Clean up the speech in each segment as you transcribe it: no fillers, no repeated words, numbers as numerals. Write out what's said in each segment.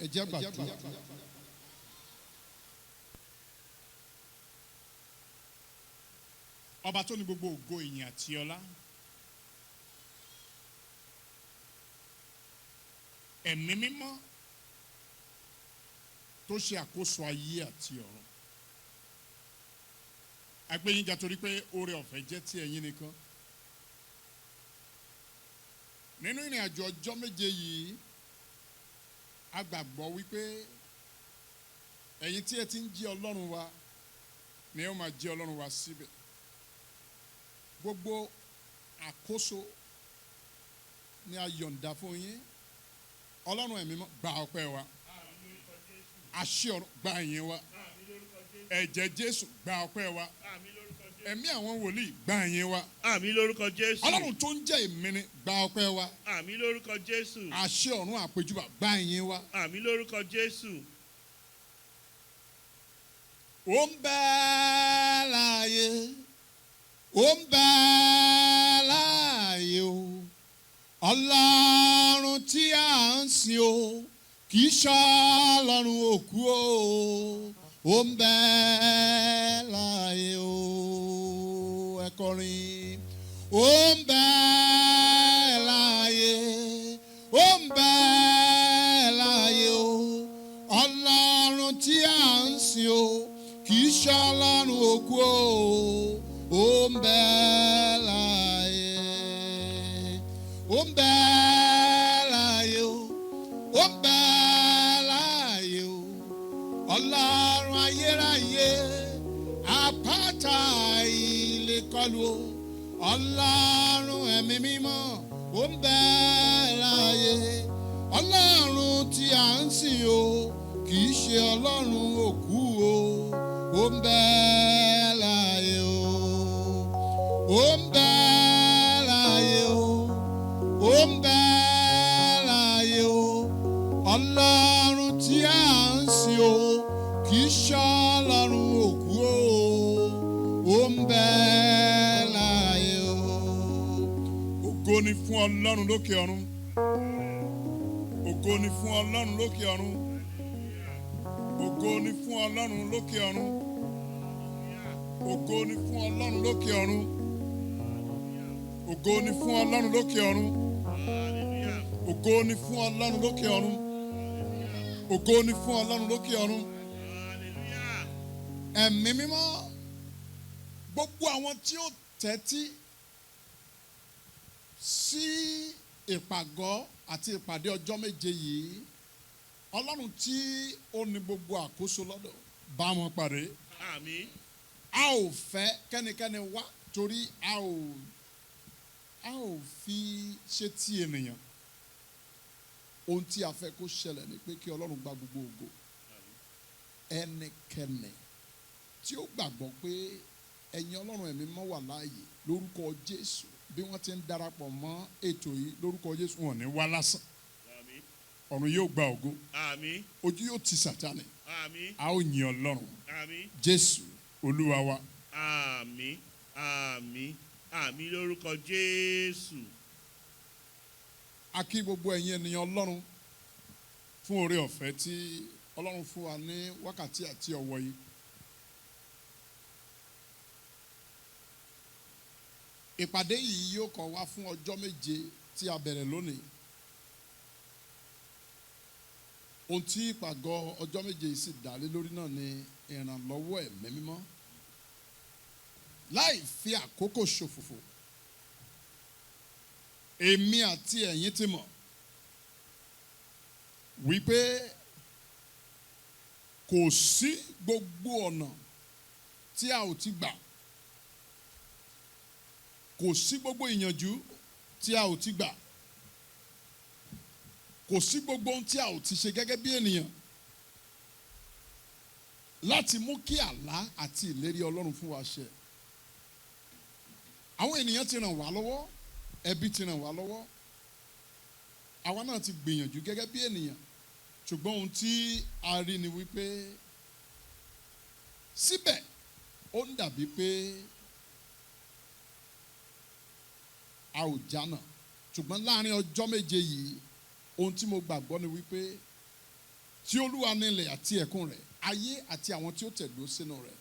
ẹ jẹ́ gbàdúrà. Ọba tó ní gbogbo ògo ìyìn àti ọlá, ẹ̀mí mímọ́ tó ṣe àkóso ayé àti ọ̀run. A gbé yín ga torí pé oore ọ̀fẹ́ jẹ́ ti ẹ̀yin nìkan. Nínú ìrìn àjò ọjọ́ méje yìí, a gbàgbọ́ wípé ẹ̀yin tí ẹ ti ń jí Ọlọ́run wa ni ẹ máa jí Ọlọ́run wa síbẹ̀. Gbogbo àkóso ni a yọ̀ǹda fún yín. Ọlọ́run ẹ̀mí mọ́ gba ọpẹ́ wa. Àṣẹ ọ̀run gba ìyìn wa. Ẹ̀jẹ̀ Jésù gba ọpẹ́ wa. Ẹ̀mí àwọn wòlíì gba ìyìn wa. Àmín lórúkọ Jésù. Ọlọ́run tó ń jẹ́ ìmíní gba ọpẹ́ wa. Àmín lórúkọ Jésù. Àṣẹ ọ̀run àpèjúbà gba ìyìn wa. Àmín lórúkọ Jésù. Ó ń bẹ láàyè, ó ń bẹ láàyè o. Ọlọ́run tí a ń sìn o, kì í ṣe Ọlọ́run òkú o. Ó ń bẹ láàyè o. Ẹ kọrin. Ó ń bẹ láàyè, ó ń bẹ láàyè o. Ọlọ́run tí a ń sìn o, kì í ṣe Ọlọ́run òkú o. Ó ń bẹ láàyè, ó ń bẹ láàyè o. Ó ń bẹ láàyè o. Ọlọ́run ayérayé, àpáta ilé kọlù o. Ọlọ́run ẹ̀mí mímọ́, ó ń bẹ láàyè. Ọlọ́run tí a ń sìn o, kì í ṣe Ọlọ́run òkú o. Ó ń bẹ láàyè o. Ó ń bẹ láàyè o. Ó ń bẹ láàyè o. Ọlọ́run tí a ń sìn o, kì í ṣe Ọlọ́run òkú o. Ó ń bẹ láàyè o. Ògo ni fún Ọlọ́run lókè ọ̀run. Ògo ni fún Ọlọ́run lókè ọ̀run. Ògo ni fún Ọlọ́run lókè ọ̀run. Ògo ni fún Ọlọ́run lókè ọ̀run. Ògo ni fún Ọlọ́run lókè ọ̀run. Ògo ni fún Ọlọ́run lókè ọ̀run. Ògo ni fún Ọlọ́run lókè ọ̀run. Ẹ̀mí mímọ́, gbogbo àwọn tí ó tẹ́tí sí ìpàgọ́ àti ìpàdé ọjọ́ méje yìí, Ọlọ́run tí ó ní gbogbo àkóso lọ́dọ̀ bá wọn pàdé. Àmín. A ò fẹ́ kẹ́nikẹ́ni wá torí a ò fi ṣe ti ènìyàn. Ohun tí a fẹ́ kó ṣẹlẹ̀ ni pé kí Ọlọ́run gba gbogbo ògo. Ẹnikẹ́ni tí ó gbàgbọ́ pé ẹ̀yin Ọlọ́run ẹ̀mí mọ́ wà láàyè lórúkọ Jésù, bí wọ́n ti ń darapọ̀ mọ́ ètò yìí lórúkọ Jésù, wọn ò ní wá lásán. Àmín. Ọ̀run yóò gba ògo. Àmín. Ojú yóò ti Sátánì. Àmín. A ó yin Ọlọ́run. Àmín. Jésù Olúwa wa. Àmín. Àmín. Àmín lórúkọ Jésù. A kí gbogbo ẹ̀yin ènìyàn Ọlọ́run fún oore ọ̀fẹ́ tí Ọlọ́run fún wa ní wákàtí àti ọ̀wọ̀ yìí. Ìpàdé yìí yóò kàn wá fún ọjọ́ méje tí a bẹ̀rẹ̀ lónìí. Ohun tí ìpàgọ́ ọjọ́ méje yìí sì dá lé lórí náà ni ìrànlọ́wọ́ ẹ̀mí mímọ́. Láì fi àkókò ṣòfò, èmi àti ẹ̀yin ti mọ̀ wípé kò sí gbogbo ọ̀nà tí a ò ti gbà, kò sí gbogbo ìyànjú tí a ò ti gbà, kò sí gbogbo ohun tí a ò ti ṣe gẹ́gẹ́ bí ènìyàn láti mú kí àlá àti ìlérí Ọlọ́run fún wa ṣẹ. Àwọn ènìyàn ti ràn wá lọ́wọ́, ẹbí ti ràn wá lọ́wọ́, àwa náà ti gbìyànjú gẹ́gẹ́ bí ènìyàn, ṣùgbọ́n ohun tí a rí ni wípé síbẹ̀ ó ń dàbí pé a ò jánà. Ṣùgbọ́n láàrin ọjọ́ méje yìí, ohun tí mo gbàgbọ́ ni wípé tí Olúwa ní ilẹ̀ àti ẹ̀kún rẹ̀, ayé àti àwọn tí ó tẹ̀dó sínú rẹ̀.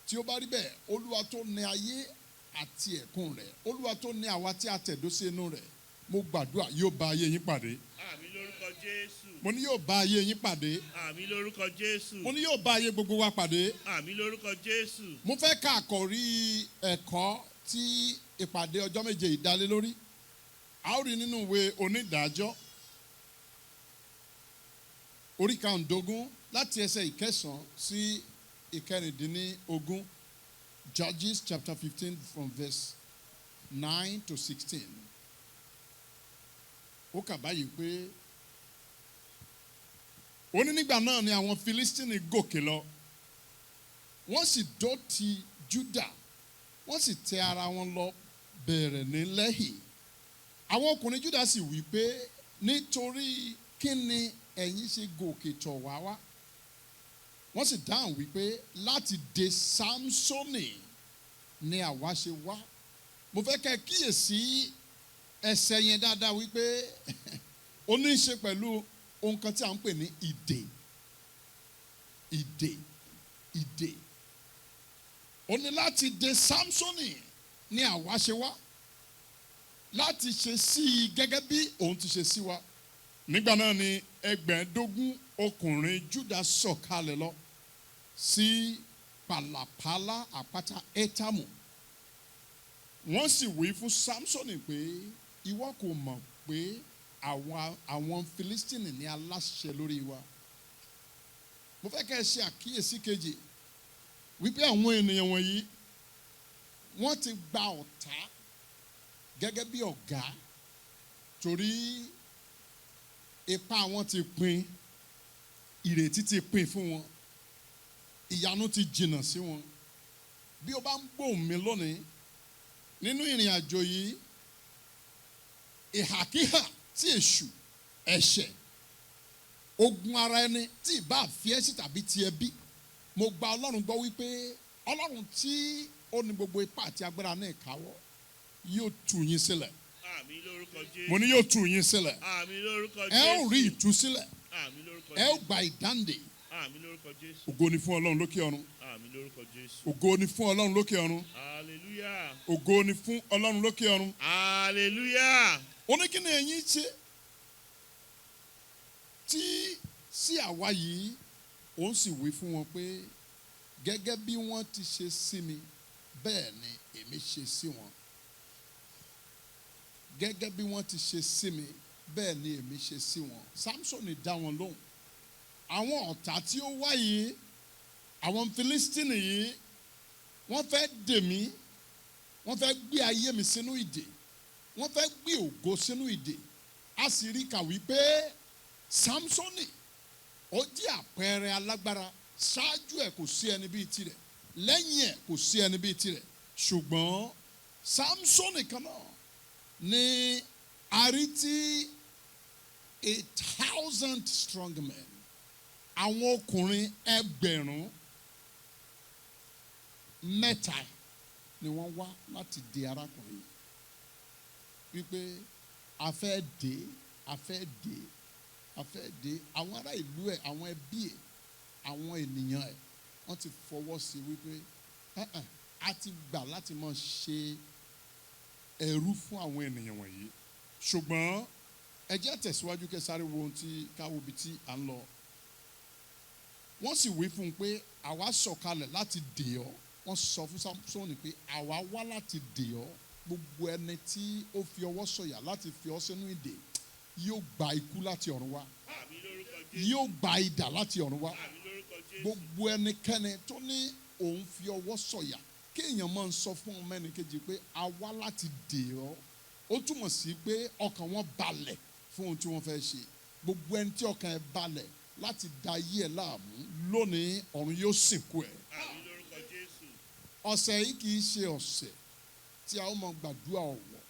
Tí ó bá rí bẹ́ẹ̀, Olúwa tó ní ayé àti ẹ̀kún rẹ̀, Olúwa tó ní àwa tí a tẹ̀dó sínú rẹ̀, mo gbàdúrà yóò bá ayé yín pàdé. Àmín lórúkọ Jésù. Mo ní yóò bá ayé yín pàdé. Àmín lórúkọ Jésù. Mo ní yóò bá ayé gbogbo wa pàdé. Àmín lórúkọ Jésù. Mo fẹ́ ka àkòrí ẹ̀kọ́ tí ìpàdé ọjọ́ méje ìdálé lórí. A ó rí nínú ìwé Onídàájọ́ orí karùndógún láti ẹsẹ̀ ìkẹsàn-án sí ìkẹrìndínlógún. Judges chapter 15 from verse 9 to 16. Ó kà báyìí pé ó ní nígbà náà ni àwọn Filistini gòkè lọ, wọ́n sì dó ti Júdà, wọ́n sì tẹ ara wọn lọ bẹ̀rẹ̀ ní Lẹ́hì. Àwọn ọkùnrin Júdà sì wí pé nítorí kí ni ẹ̀yin ṣe gòkè tọ̀ wá wá? Wọ́n sì dáhùn wípé láti dè Sámsónì ni àwa ṣe wá. Mo fẹ́ kẹ́ kíyèsí ẹsẹ̀ yẹn dáadáa wípé ó ní í ṣe pẹ̀lú ohun kan tí a ń pè ní ìdè. Ìdè. Ìdè. Ó ní láti dè Sámsónì ni àwa ṣe wá, láti ṣe sí i gẹ́gẹ́ bí òun ti ṣe sí wa. Nígbà náà ni 15,000 ọkùnrin Júdà sọ̀kalẹ̀ lọ sí pàlàpàlà àpáta Étàmù. Wọ́n sì wí fún Sámsónì pé ìwọ kò mọ̀ pé àwọn Filistini ní aláṣẹ lórí wa. Mo fẹ́ kẹ́ ẹ ṣe àkíyèsí kejì wípé àwọn ènìyàn wọ̀nyí wọ́n ti gba ọ̀tá gẹ́gẹ́ bí ọ̀gá, torí ipá wọn ti pin, ìrètí ti pin fún wọn, ìyanu ti jìnnà sí wọn. Bí o bá ń gbóhùn mi lónìí nínú ìrìn àjò yìí, ìhàkíhà tí èṣù, ẹ̀ṣẹ̀, ogun ara ẹni tí ìbá àfiẹ́sí tàbí ti ẹbí, mo gba Ọlọ́run gbọ́ wípé Ọlọ́run tí ó ní gbogbo ipá àti agbára ní ìkáwọ́ yóò tú yín sílẹ̀. Àmín lórúkọ Jésù. Mo ní yóò tú yín sílẹ̀. Àmín lórúkọ Jésù. Ẹ ó rí ìtúsílẹ̀. Àmín lórúkọ Ẹ ó Jésù. gba ìdáǹdè. Àmín lórúkọ Jésù. Ògo ni fún Ọlọ́run lókè ọ̀run. Àmín lórúkọ Jésù. Ògo ni fún Ọlọ́run lókè ọ̀run. Hallelujah. Ògo ni fún Ọlọ́run lókè ọ̀run. Hallelujah. Ó ní kí ni ẹ̀yin ṣe tí sí àwa yìí? Òun sì wí fún wọn pé gẹ́gẹ́ bí wọ́n ti ṣe sí mi, bẹ́ẹ̀ ni èmi ṣe sí wọn. Gẹ́gẹ́ bí wọ́n ti ṣe sí mi, bẹ́ẹ̀ ni èmi ṣe sí wọn. Sámsónì dá wọn lóhùn. Àwọn ọ̀tá tí ó wá yìí, àwọn Filistini yìí, wọ́n fẹ́ dè mí, wọ́n fẹ́ gbé ayé mi sínú ìdè, wọ́n fẹ́ gbé ògo sínú ìdè. A sì rí kà wípé Sámsónì ó jẹ́ àpẹẹrẹ alágbára. Ṣáájú ẹ̀ kò sí ẹni bíi tirẹ̀, lẹ́yìn ẹ̀ kò sí ẹni bíi tirẹ̀. Ṣùgbọ́n Sámsónì kan náà ní àrítí 1,000 strong men, àwọn ọkùnrin 1000 ni wọ́n wá láti dè arákùnrin wípé a fẹ́ dè, a fẹ́ dè, a fẹ́ dè. Àwọn ará ìlú ẹ̀, àwọn ẹbí ẹ̀, àwọn ènìyàn ẹ̀, wọ́n ti fọwọ́ sí wípé a ti gbà láti máa ṣe ẹrú fún àwọn ènìyàn wọ̀nyí. Ṣùgbọ́n ẹ jẹ́ tẹ̀síwájú kẹ́ sáré wo ohun tí káwọ́ ibi tí à ń lọ. Wọ́n sì wí fún un pé àwa sọ̀kalẹ̀ láti dè ọ́. Wọ́n sọ fún Sámsónì pé àwa wá láti dè ọ́. Gbogbo ẹni tí ó fi ọwọ́ sọ̀yà láti fi ọ́ sínú ìdè yóò gba ikú láti ọ̀run wá. Àmín lórúkọ Jésù. Yóò gba idà láti ọ̀run wá. Àmín lórúkọ Jésù. Gbogbo ẹnikẹ́ni tó ní òun fi ọwọ́ sọ̀yà, kéèyàn máa ń sọ fún ọmọ ẹnìkejì pé a wá láti dè ọ́. Ó túmọ̀ sí pé ọkàn wọn balẹ̀ fún ohun tí wọ́n fẹ́ ṣe. Gbogbo ẹni tí ọkàn ẹ̀ balẹ̀ láti da ayé ẹ̀ láàmú, lónìí ọ̀run yóò sìnkú ẹ̀. Àmín lórúkọ Jésù. Ọ̀sẹ̀ yìí kì í ṣe ọ̀sẹ̀ tí a ó máa gbàdúrà ọ̀wọ̀.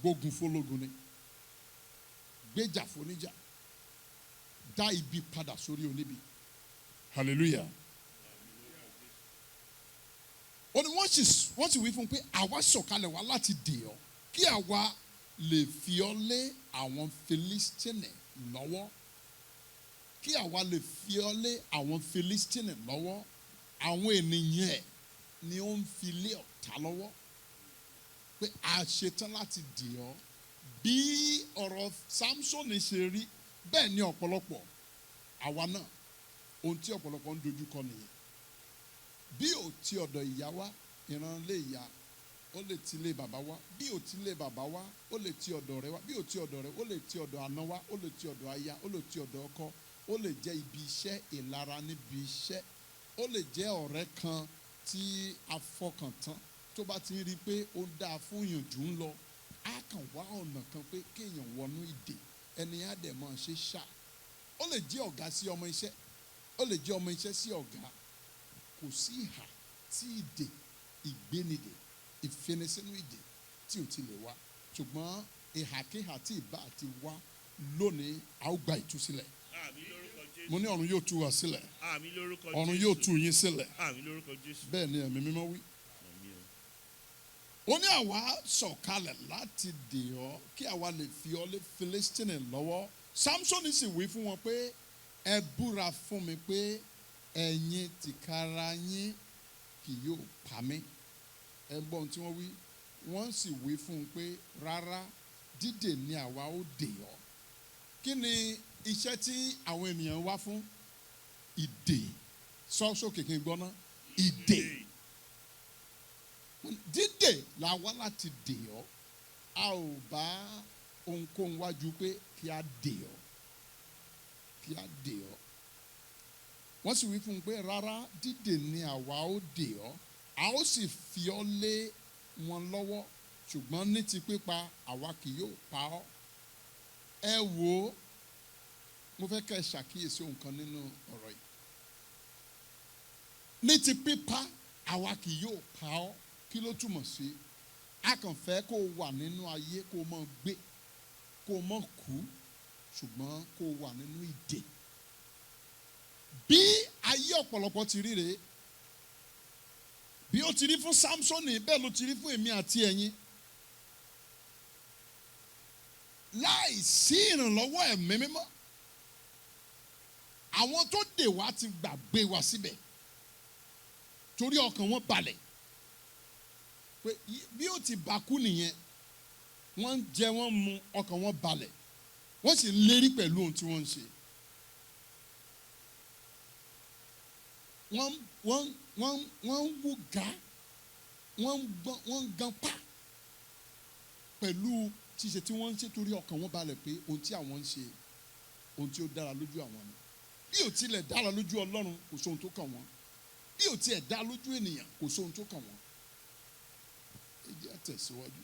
Gbógun fólógun ni, gbéjà fóníjà, dá ibi padà sórí oníbi. Hallelujah. Ó ní wọ́n sì wí fún un pé àwa sọ̀kalẹ̀ wá láti dè ọ́, kí àwa lè fi ọ́ lé àwọn Filistini lọ́wọ́. kí àwa lè fi ọ́ lé àwọn Filistini lọ́wọ́, àwọn ènìyàn ẹ̀ ni ó ń fi lé ọ̀tá lọ́wọ́, pé a ṣetán láti dì ọ́. Bí ọ̀rọ̀ Samson ṣe rí, bẹ́ẹ̀ ni ọ̀pọ̀lọpọ̀ àwa náà, ohun tí ọ̀pọ̀lọpọ̀ ń dojúkọ nìyẹn. Bí ò ti ọ̀dọ̀ ìyá wa, ìran lé ìyá, ó lè ti lé bàbá wa. Bí ò ti lé bàbá wa, ó lè ti ọ̀dọ̀ rẹ̀ wá. Bí ò ti ọ̀dọ̀ rẹ̀, ó lè ti ọ̀dọ̀ àna wa, ó lè ti ọ̀dọ̀ aya, ó lè ti ọ̀dọ̀ ọkọ, ó lè jẹ́ ibi iṣẹ́, ìlara níbi iṣẹ́, ó lè jẹ́ ọ̀rẹ́ kan tí a fọkàn tán tó bá ti ń rí i pé ó dáa fún ìyànjú ń lọ, á kàn wá ọ̀nà kan pé kéèyàn wọnú ìdè, ẹni á dẹ̀ máa ṣe ṣá. Ó lè jẹ́ ọ̀gá sí ọmọ iṣẹ́, ó lè jẹ́ ọmọ iṣẹ́ sí ọ̀gá. Kò sí ìhà tí ìdè, ìgbénidè, ìfinisínú ìdè tí ò ti lè wá. Ṣùgbọ́n ìhàkíhà tí ìbá àti wá lónìí, a ó gba ìtúsílẹ̀. Àmín lórúkọ Jésù. Mo ní ọ̀run yóò tú wa sílẹ̀. Àmín lórúkọ Jésù. Ọ̀run yóò tú yín sílẹ̀. Àmín lórúkọ Jésù. Bẹ́ẹ̀ ni ẹ̀mí mímọ́ wí. Àmín o. Ó ní àwa sọ̀kalẹ̀ láti dè ọ́ kí àwa lè fi ọ́ lé Filistini lọ́wọ́. Samson sì wí fún wọn pé ẹ búra fún mi pé ẹ̀yin tìkára yín kì yóò pa mí. Ẹ gbọ́ ohun tí wọ́n wí. Wọ́n sì wí fún un pé rárá, dídè ni àwa ó dè ọ́. Kí ni iṣẹ́ tí àwọn ènìyàn wá fún? Ìdè. Sọ sókè kí n gbọ́ ná. Ìdè. Dídè la wá láti dè ọ́. A ò bá ohunkóhun wájú pé kí a dè ọ́. Kí a dè ọ́. Wọ́n sì wí fún un pé rárá, dídè ni àwa ó dè ọ́. A ó sì fi ọ́ lé wọn lọ́wọ́, ṣùgbọ́n ní ti pípa àwa kì yóò pa ọ́. Ẹ wò ó, mo fẹ́ kẹ́ ẹ ṣàkíyèsí ohun kan nínú ọ̀rọ̀ yìí. Ní ti pípa àwa kì yóò pa ọ́. Kí ló túmọ̀ sí? A kàn fẹ́ kó o wà nínú ayé, kó o mọ̀ gbé, kó o mọ̀ kú, ṣùgbọ́n kó o wà nínú ìdè. Bí ayé ọ̀pọ̀lọpọ̀ ti rí rèé, bí ó ti rí fún Samsoni, bẹ́ẹ̀ ló ti rí fún èmi àti ẹ̀yin. Láì sí ìrànlọ́wọ́ ẹ̀mí mímọ́, àwọn tó dè wá ti gbàgbé wa síbẹ̀, torí ọkàn wọn balẹ̀ pé bí ó ti bàkú nìyẹn, wọ́n ń jẹ wọ́n mu, ọkàn wọn balẹ̀, wọ́n sì ń lérí pẹ̀lú ohun tí wọ́n ń ṣe. Wọ́n ń wú ga, wọ́n ń gan pa pẹ̀lú ṣíṣe tí wọ́n ń ṣe, torí ọkàn wọn balẹ̀ pé ohun tí àwọn ń ṣe, ohun tí ó dára lójú àwọn ni. Bí ò tilẹ̀ dára lójú Ọlọ́run, kò sóhun tó kàn wọ́n. Bí ò tiẹ̀ dá lójú ènìyàn, kò sóhun tó kàn wọ́n. Ẹ jẹ́ á tẹ̀síwájú.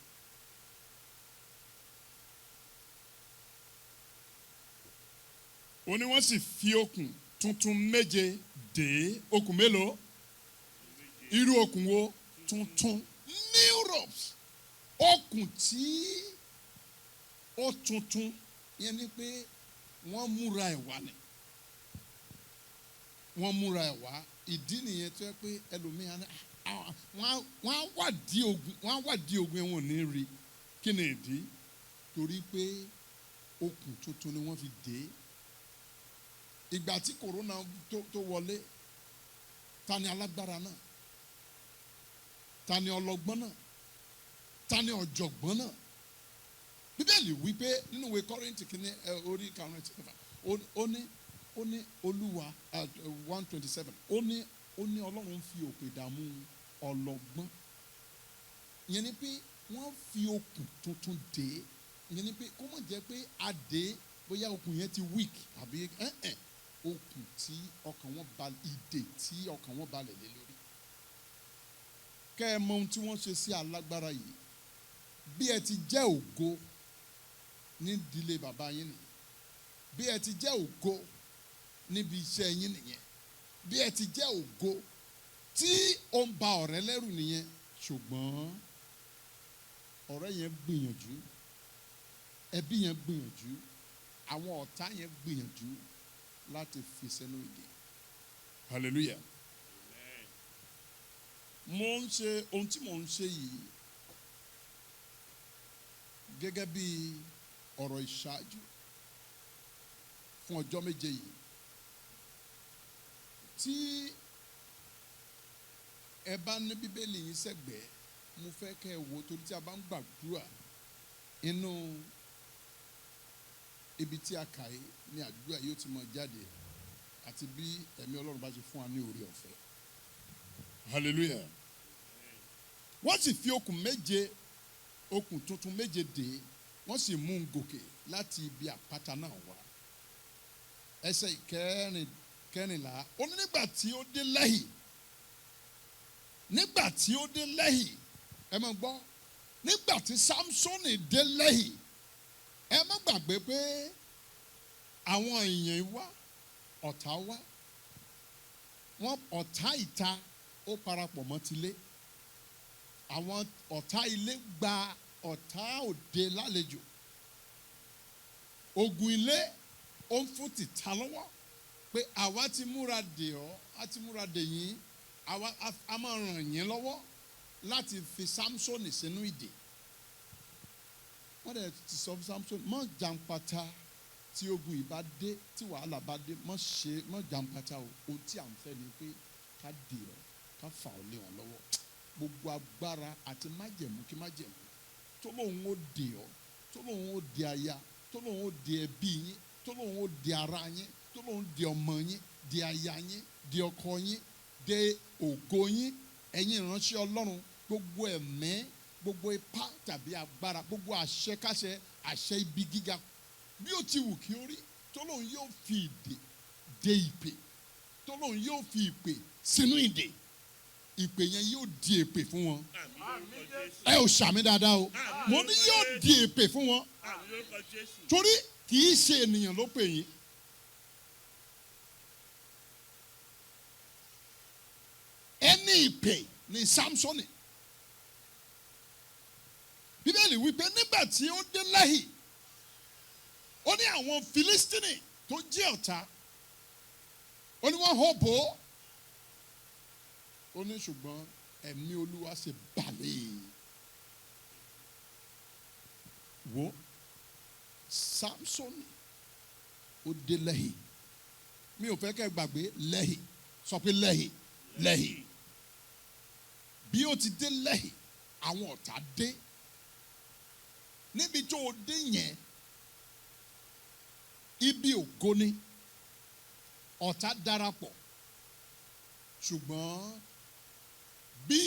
Ó ní wọ́n sì fi okùn tuntun méje dè. Okùn mélòó? Irú okùn wo? Tuntun. New ropes. Okùn tí ó tuntun, yẹn ni pé wọ́n múra ẹ̀ wá ni. Wọ́n múra ẹ̀ wá. Ìdí nìyẹn tó yẹ pé ẹlòmíràn wọ́n á wádìí ogun ẹ̀ wọ́n ní rí. Kí ni ìdí? Torí pé okùn tuntun ni wọ́n fi dè. Ìgbà tí corona tó wọlé, ta ni alágbára náà? Ta ni ọlọ́gbọ́n náà? Ta ni ọ̀jọ̀gbọ́n náà? Bíbélì wí pé nínú ìwé Kọ́ríńtì kìíní orí karùn-ún ẹ̀tí kẹfà, ó ní Olúwa 1:27, ó ní Ọlọ́run fi òpè dààmú ọlọ́gbọ́n. Ìyẹn ni pé wọ́n fi okùn tuntun dè. Ìyẹn ni pé kó má jẹ́ pé a dè bóyá okùn yẹn ti weak àbí okùn tí ọkàn wọn balẹ̀, ìdè tí ọkàn wọn balẹ̀ lé lórí. Kẹ́ ẹ mọ ohun tí wọ́n ṣe sí alágbára yìí. Bí ẹ ti jẹ́ ògo ní ìdílé bàbá yín nìyẹn. Bí ẹ ti jẹ́ ògo níbi iṣẹ́ yín nìyẹn. Bí ẹ ti jẹ́ ògo tí ó ń ba ọ̀rẹ́ lẹ́rù nìyẹn. Ṣùgbọ́n ọ̀rẹ́ yẹn gbìyànjú, ẹbí yẹn gbìyànjú, àwọn ọ̀tá yẹn gbìyànjú láti fi sẹ́nu ìdè. Hallelujah. Mo ń ṣe ohun tí mo ń ṣe yìí gẹ́gẹ́ bí ọ̀rọ̀ ìṣáájú fún ọjọ́ méje yìí. tí ẹ bá ní bíbélì yín sẹ́gbẹ̀ẹ́ mo fẹ́ kẹ́ ẹ wò torí tí a bá ń gbàdúrà inú ibi tí a kà yìí ní àdúrà yóò ti mọ jáde àti bí ẹ̀mí Ọlọ́run bá ṣe fún wa ní oore ọ̀fẹ́. Hallelujah. Wọ́n sì fi okùn tuntun méje dè, wọ́n sì mú un gòkè láti ibi àpáta náà wá. Ẹsẹ̀ ìkẹrìnlá ó ní nígbà tí ó dé Lẹ́hì ẹ máa gbọ́, nígbà tí Sámsónì dé Lẹ́hì ẹ má gbàgbé pé àwọn èèyàn wá, ọ̀tá wá, wọ́n ọ̀tá ìta ó parapọ̀ mọ́ tilé, àwọn ọ̀tá ilé gba ọ̀tá òde lálejò, ogun ilé ó ń fún tìta lọ́wọ́ pé àwa ti múra dè ọ́, a ti múra dè yín, àwa a máa ràn yín lọ́wọ́ láti fi Sámsónì sínú ìdè. Wọ́n dẹ̀ ti sọ fún Sámsónì mọ́ jàǹpátá tí ogun yìí bá dé, tí wàhálà bá dé, mọ́ jàǹpátá o, ohun tí à ń fẹ́ ni pé ká dè ọ́, ká fà ọ́ lé wọn lọ́wọ́. Gbogbo agbára àti májẹ̀mú kí májẹ̀mú tó lóun ó dè ọ́, tó lóun ó dè aya, tó lóun ó dè ẹbí yín, tó lóun ó dè ara yín, tó lóun dè ọmọ yín, dè aya yín, dè ọkọ yín, dè ògo yín, ẹ̀yin ìránṣẹ́ Ọlọ́run, gbogbo ẹ̀mí, gbogbo ipá tàbí agbára, gbogbo àṣẹkáṣẹ, àṣẹ ibi gíga bí ó ti wù kí ó rí, tó lóun yóò fi ìdè dè ìpè, tó lóun yóò fi ìpè sínú ìdè, ìpè yẹn yóò di èpè fún wọn. Ẹ ò ṣàmì dáadáa o, mo ní yóò di èpè fún wọn torí kì í ṣe ènìyàn ló pè yín. Ẹni ìpè ní Sámsónì. Bíbélì wípé nígbà tí ó dé Lẹ́hì ó ní àwọn Fílístínì tó jẹ́ ọ̀tá ó ní wọ́n hó bò ó ní ṣùgbọ́n ẹ̀mí Olúwa ṣe balẹ̀. Wo Sámsónì ó dé Lẹ́hì, mi ò fẹ́ kẹ́ gbàgbé Lẹ́hì, sọ pé Lẹ́hì, Lẹ́hì. Bí ó ti dé Lẹ́hì àwọn ọ̀tá dé, níbi tó o dé yẹn ibi ògo ni, ọ̀tá darapọ̀, ṣùgbọ́n bí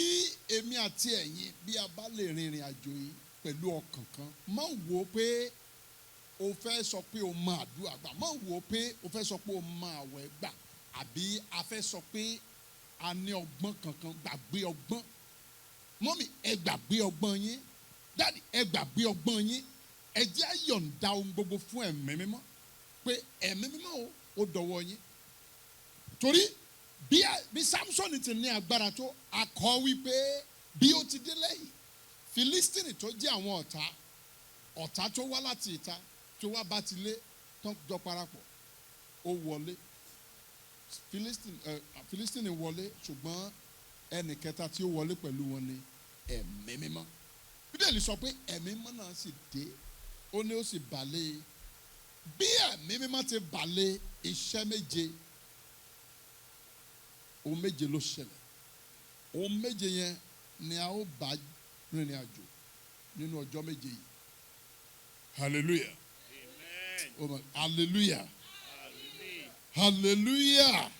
èmi àti ẹ̀yin bí a bá lè rìnrìn àjò yìí pẹ̀lú ọkàn kan, má wò ó pé o fẹ́ sọ pé o mọ àdúrà gbà, má wò ó pé o fẹ́ sọ pé o mọ àwẹ̀ gbà, àbí a fẹ́ sọ pé a ní ọgbọ́n kankan, gbàgbé ọgbọ́n. Mọ́mì ẹ gbàgbé ọgbọ́n yín, dáàdì ẹ gbàgbé ọgbọ́n yín, ẹ jẹ́ á yọ̀ǹda ohun gbogbo fún ẹ̀mí mímọ́ pé ẹ̀mí mímọ́ ó dọ̀wọ́ yín. Torí bí Sámsónì ti ní agbára tó, a kọ wípé bí ó ti dé Lẹ́hì, Fílístínì tó jẹ́ àwọn ọ̀tá tó wá láti ìta tó wá bá ti lé tán jọ parapọ̀, ó wọlé. Fílístínì wọlé, ṣùgbọ́n ẹnì kẹta tí ó wọlé pẹ̀lú wọn ni ẹ̀mí mímọ́. Bíbélì sọ pé ẹ̀mí mímọ́ náà sì dé, ó ní ó sì balẹ̀. Bí ẹ̀mí mímọ́ ti balẹ̀, iṣẹ́ méje, ohun méje ló ṣẹlẹ̀. Ohun méje yẹn ni a ó bá rìnrìn àjò nínú ọjọ́ méje yìí. Hallelujah. Amen. Hallelujah. Hallelujah.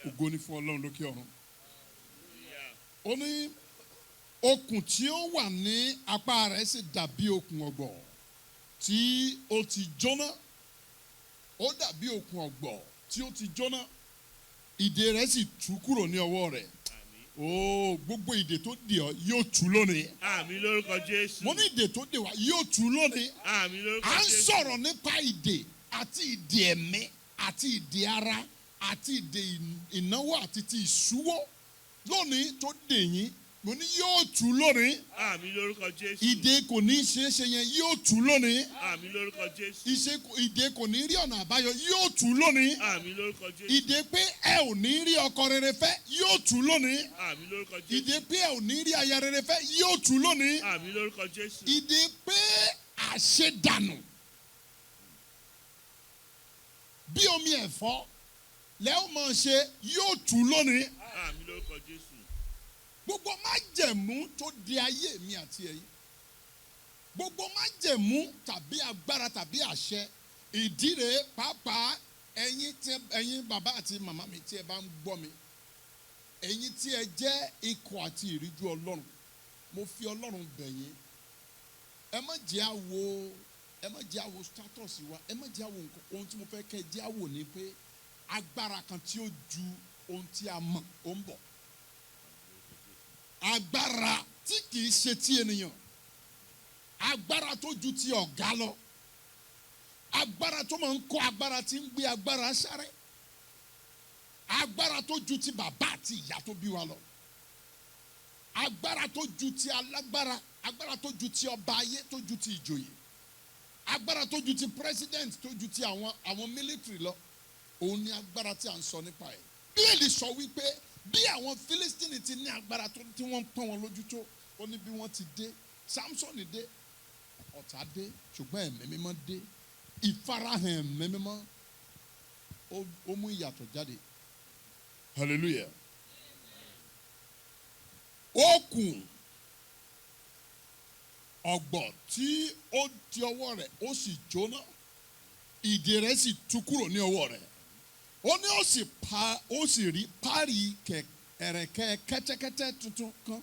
Ògo ni fún Ọlọ́run lókè ọ̀run. Ó ní okùn tí ó wà ní apá rẹ̀ sì dàbí okùn ọ̀gbọ̀ tí ó ti jóná. Ó dàbí okùn ọ̀gbọ̀ tí ó ti jóná. Ìdè rẹ̀ sì tú kúrò ní ọwọ́ rẹ̀. Oh, gbogbo ìdè tó dè ọ́ yóò tú lónìí. Àmín lórúkọ Jésù. Mo ní ìdè tó dè wá yóò tú lónìí. Àmín lórúkọ Jésù. À ń sọ̀rọ̀ nípa ìdè àti ìdè ẹ̀mí àti ìdè ara àti ìdè ìnáwó àti ti ìṣúwó lónìí tó dè yín. Mo ní yóò tú lónìí. Àmín lórúkọ Jésù. Ìdè kò ní ṣeéṣe yẹn yóò tú lónìí. Àmín lórúkọ Jésù. Ìdè kò ní rí ọ̀nà àbáyọ yóò tú lónìí. Àmín lórúkọ Jésù. Ìdè pé ẹ ò ní rí ọkọ rere fẹ́ yóò tú lónìí. Àmín lórúkọ Jésù. Ìdè pé ẹ ò ní rí aya rere fẹ́ yóò tú lónìí. Àmín lórúkọ Jésù. Ìdè pé àṣedànù bí omi ẹ̀fọ́ lẹ́wọ̀n máa ṣe yóò tú lónìí. Àmín lórúkọ Jésù. Gbogbo májẹ̀mú tó di ayé mi àti ẹ̀yin. Gbogbo májẹ̀mú tàbí agbára tàbí àṣẹ ìdí rẹ̀ pàápàá ẹ̀yin bàbá àti màmá mi tí ẹ bá ń gbọ́ mi. Ẹ̀yin tí ẹ jẹ́ ikọ̀ àti ìríjú Ọlọ́run. Mo fi Ọlọ́run bẹ̀ yín. Ẹ má jẹ́ àwo status wa. Ẹ má jẹ́ àwo nǹkan. Ohun tí mo fẹ́ kẹ́ ẹ jẹ́ àwo ni pé agbára kan tí ó ju ohun tí a mọ̀ ó ń bọ̀. Agbára tí kì í ṣe ti ènìyàn. Agbára tó ju ti ọ̀gá lọ. Agbára tó máa ń kọ́ agbára tí ń gbé agbára sáré. Agbára tó ju ti bàbá àti ìyá tó bí wa lọ. Agbára tó ju ti alágbára. Agbára tó ju ti ọba ayé tó ju ti ìjòyè. Agbára tó ju ti president tó ju ti àwọn military lọ. Òun ni agbára tí a ń sọ nípa ẹ̀. Bíbélì sọ wípé bí àwọn Philistine ti ní agbára tí wọ́n pọ́n wọn lójú tó, ó ní bí wọ́n ti dé. Samson dé, ọ̀tá dé, ṣùgbọ́n ẹ̀mí mímọ́ dé. Ìfarahàn ẹ̀mí mímọ́ ó mú ìyàtọ̀ jáde. Hallelujah. Okùn ọ̀gbọ̀ tí ó di ọwọ́ rẹ̀ ó sì jóná. Ìdè rẹ̀ sì tú kúrò ní ọwọ́ rẹ̀. Ó ní ó sì rí párí ẹ̀rẹ̀kẹ́ kẹ́tẹ́kẹ́tẹ́ tuntun kan.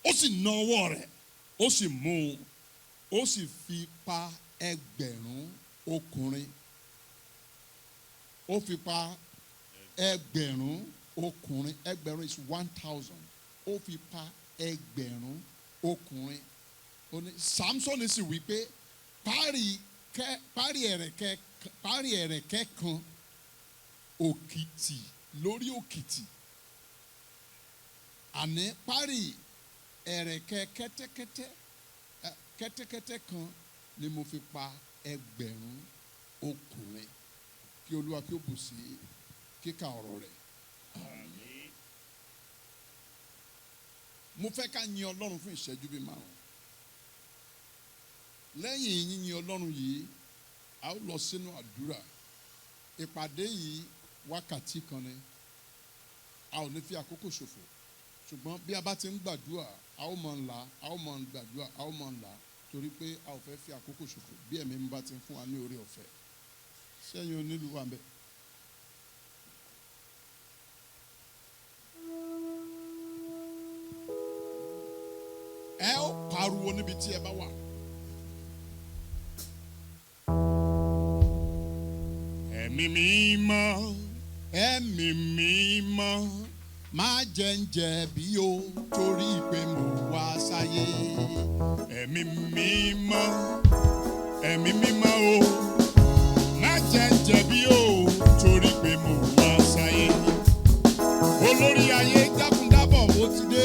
Ó sì na ọwọ́ rẹ̀, ó sì mú un, ó sì fi pa ẹgbẹ̀rún ọkùnrin. Ó fi pa ẹgbẹ̀rún ọkùnrin. Ẹgbẹ̀rún is 1,000. Ó fi pa ẹgbẹ̀rún ọkùnrin. Ó ní Samson sì wí pé párí ẹ̀rẹ̀kẹ́ kan òkìtì lórí òkìtì. Àní párí ẹ̀rẹ̀kẹ́ kẹ́tẹ́kẹ́tẹ́ kan ni mo fi pa ẹgbẹ̀rún ọkùnrin. Kí Olúwa kí ó bù sí kíkà ọ̀rọ̀ rẹ̀. Àmín. Mo fẹ́ ká yin Ọlọ́run fún ìṣẹ́jú bíi 5. Lẹ́yìn yíyin Ọlọ́run yìí, a ó lọ sínú àdúrà. Ìpàdé yìí wákàtí kan ni. A ò ní fi àkókò ṣòfò. Ṣùgbọ́n bí a bá ti ń gbàdúrà, a ó mọ̀ ńlá, a ó mọ̀ gbàdúrà, a ó mọ̀ ńlá. Torí pé a ò fẹ́ fi àkókò ṣòfò bí ẹ̀mí mi bá ti ń fún wa ní oore ọ̀fẹ́. Sẹ́yìn onílù wa ń bẹ. Ẹ ó pariwo níbi tí ẹ bá wà. Ẹ̀mí mímọ́, ẹ̀mí mímọ́, má jẹ́ ń jẹ̀bi o torí pé mo wá sáyé. Ẹ̀mí mímọ́, ẹ̀mí mímọ́ o, má jẹ́ ń jẹ̀bi o torí pé mo wá sáyé. Olórí ayé dákúndábọ̀ ó ti dé.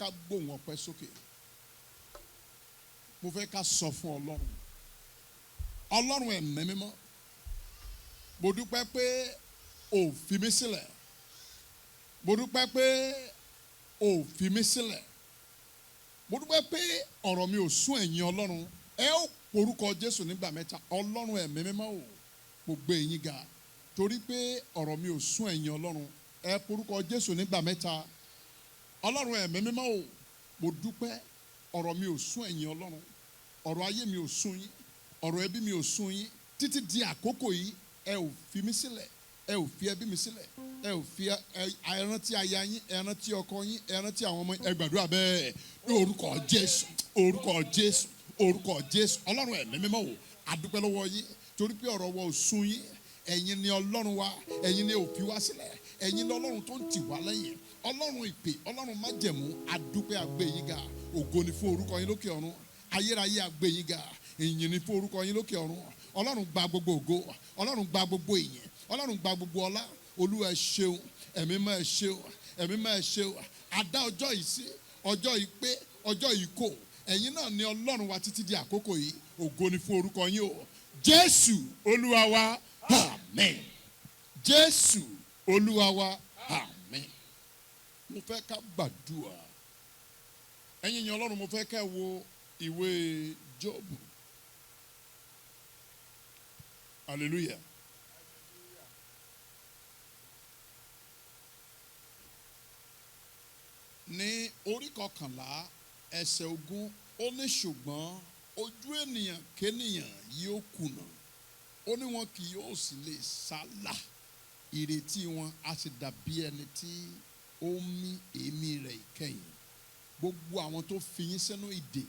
ká gbóhùn ọpẹ́ sókè. Mo fẹ́ ká sọ fún Ọlọ́run. Ọlọ́run ẹ̀mí mímọ́. Mo dúpẹ́ pé o fi mí sílẹ̀. Mo dúpẹ́ pé o fi mí sílẹ̀. Mo dúpẹ́ pé ọ̀rọ̀ mi ò sún ẹ̀yin Ọlọ́run. Ẹ ó porúkọ Jésù nígbà mẹ́ta. Ọlọ́run ẹ̀mí mímọ́ o. Mo gbé yín ga. Torí pé ọ̀rọ̀ mi ò sún ẹ̀yin Ọlọ́run. Ẹ porúkọ Jésù nígbà mẹ́ta. Ọlọ́run ẹ̀mí mímọ́ o. Mo dúpẹ́ ọ̀rọ̀ mi ò sún ẹ̀yin Ọlọ́run. Ọ̀rọ̀ ayé mi ò sún yín. Ọ̀rọ̀ ẹbí mi ò sún yín. Títí di àkókò yìí ẹ ò fi mí sílẹ̀. Ẹ ò fi ẹbí mi sílẹ̀. Ẹ ò fi ẹrántí aya yín, ẹrántí ọkọ yín, ẹrántí àwọn ọmọ yín. Ẹ gbàdúrà bẹ́ẹ̀ ní orúkọ Jésù, orúkọ Jésù, orúkọ Jésù. Ọlọ́run ẹ̀mí mímọ́ o. A dúpẹ́ lọ́wọ́ yín torí pé ọ̀rọ̀ wa ò sún yín. Ẹ̀yin ni Ọlọ́run wa. Ẹ̀yin ni ò fi wá sílẹ̀. Ẹ̀yin ni Ọlọ́run tó ń tì wá lẹ́yìn. Ọlọ́run ìpè, Ọlọ́run májẹ̀mú. A dúpẹ́ a gbé yín ga. Ògo ni fún orúkọ yín lókè ọ̀run. Ayérayé a gbé yín ga. Ìyìn ni fún orúkọ yín lókè ọ̀run. Ọlọ́run gba gbogbo ògo. Ọlọ́run gba gbogbo ìyìn. Ọlọ́run gba gbogbo ọlá. Olúwa ẹ ṣeun. Ẹ̀mí mọ́ ẹ ṣeun. Ẹ̀mí mọ́ ẹ ṣeun. A dá ọjọ́ yìí sí. Ọjọ́ yìí pé. Ọjọ́ yìí kò. Ẹ̀yin náà ni Ọlọ́run wa títí di àkókò yìí. Ògo ni fún orúkọ yín o. Jésù Olúwa wa. Amen. Jésù Olúwa wa. Amen. Mo fẹ́ ká gbàdúrà. Ẹ̀yin yẹn Ọlọ́run mo fẹ́ ká wo ìwé Jóòbù. Hallelujah. Ní orí 11 ẹsẹ̀ 20 ó ní ṣùgbọ́n ojú ènìyàn kénìyàn yóò kùnà. Ó ní wọn kì yóò sì lè sálà. Ìrètí wọn á sì dàbí ẹni tí ó mí èémí rẹ̀ ìkẹyìn. Gbogbo àwọn tó fi yín sínú ìdè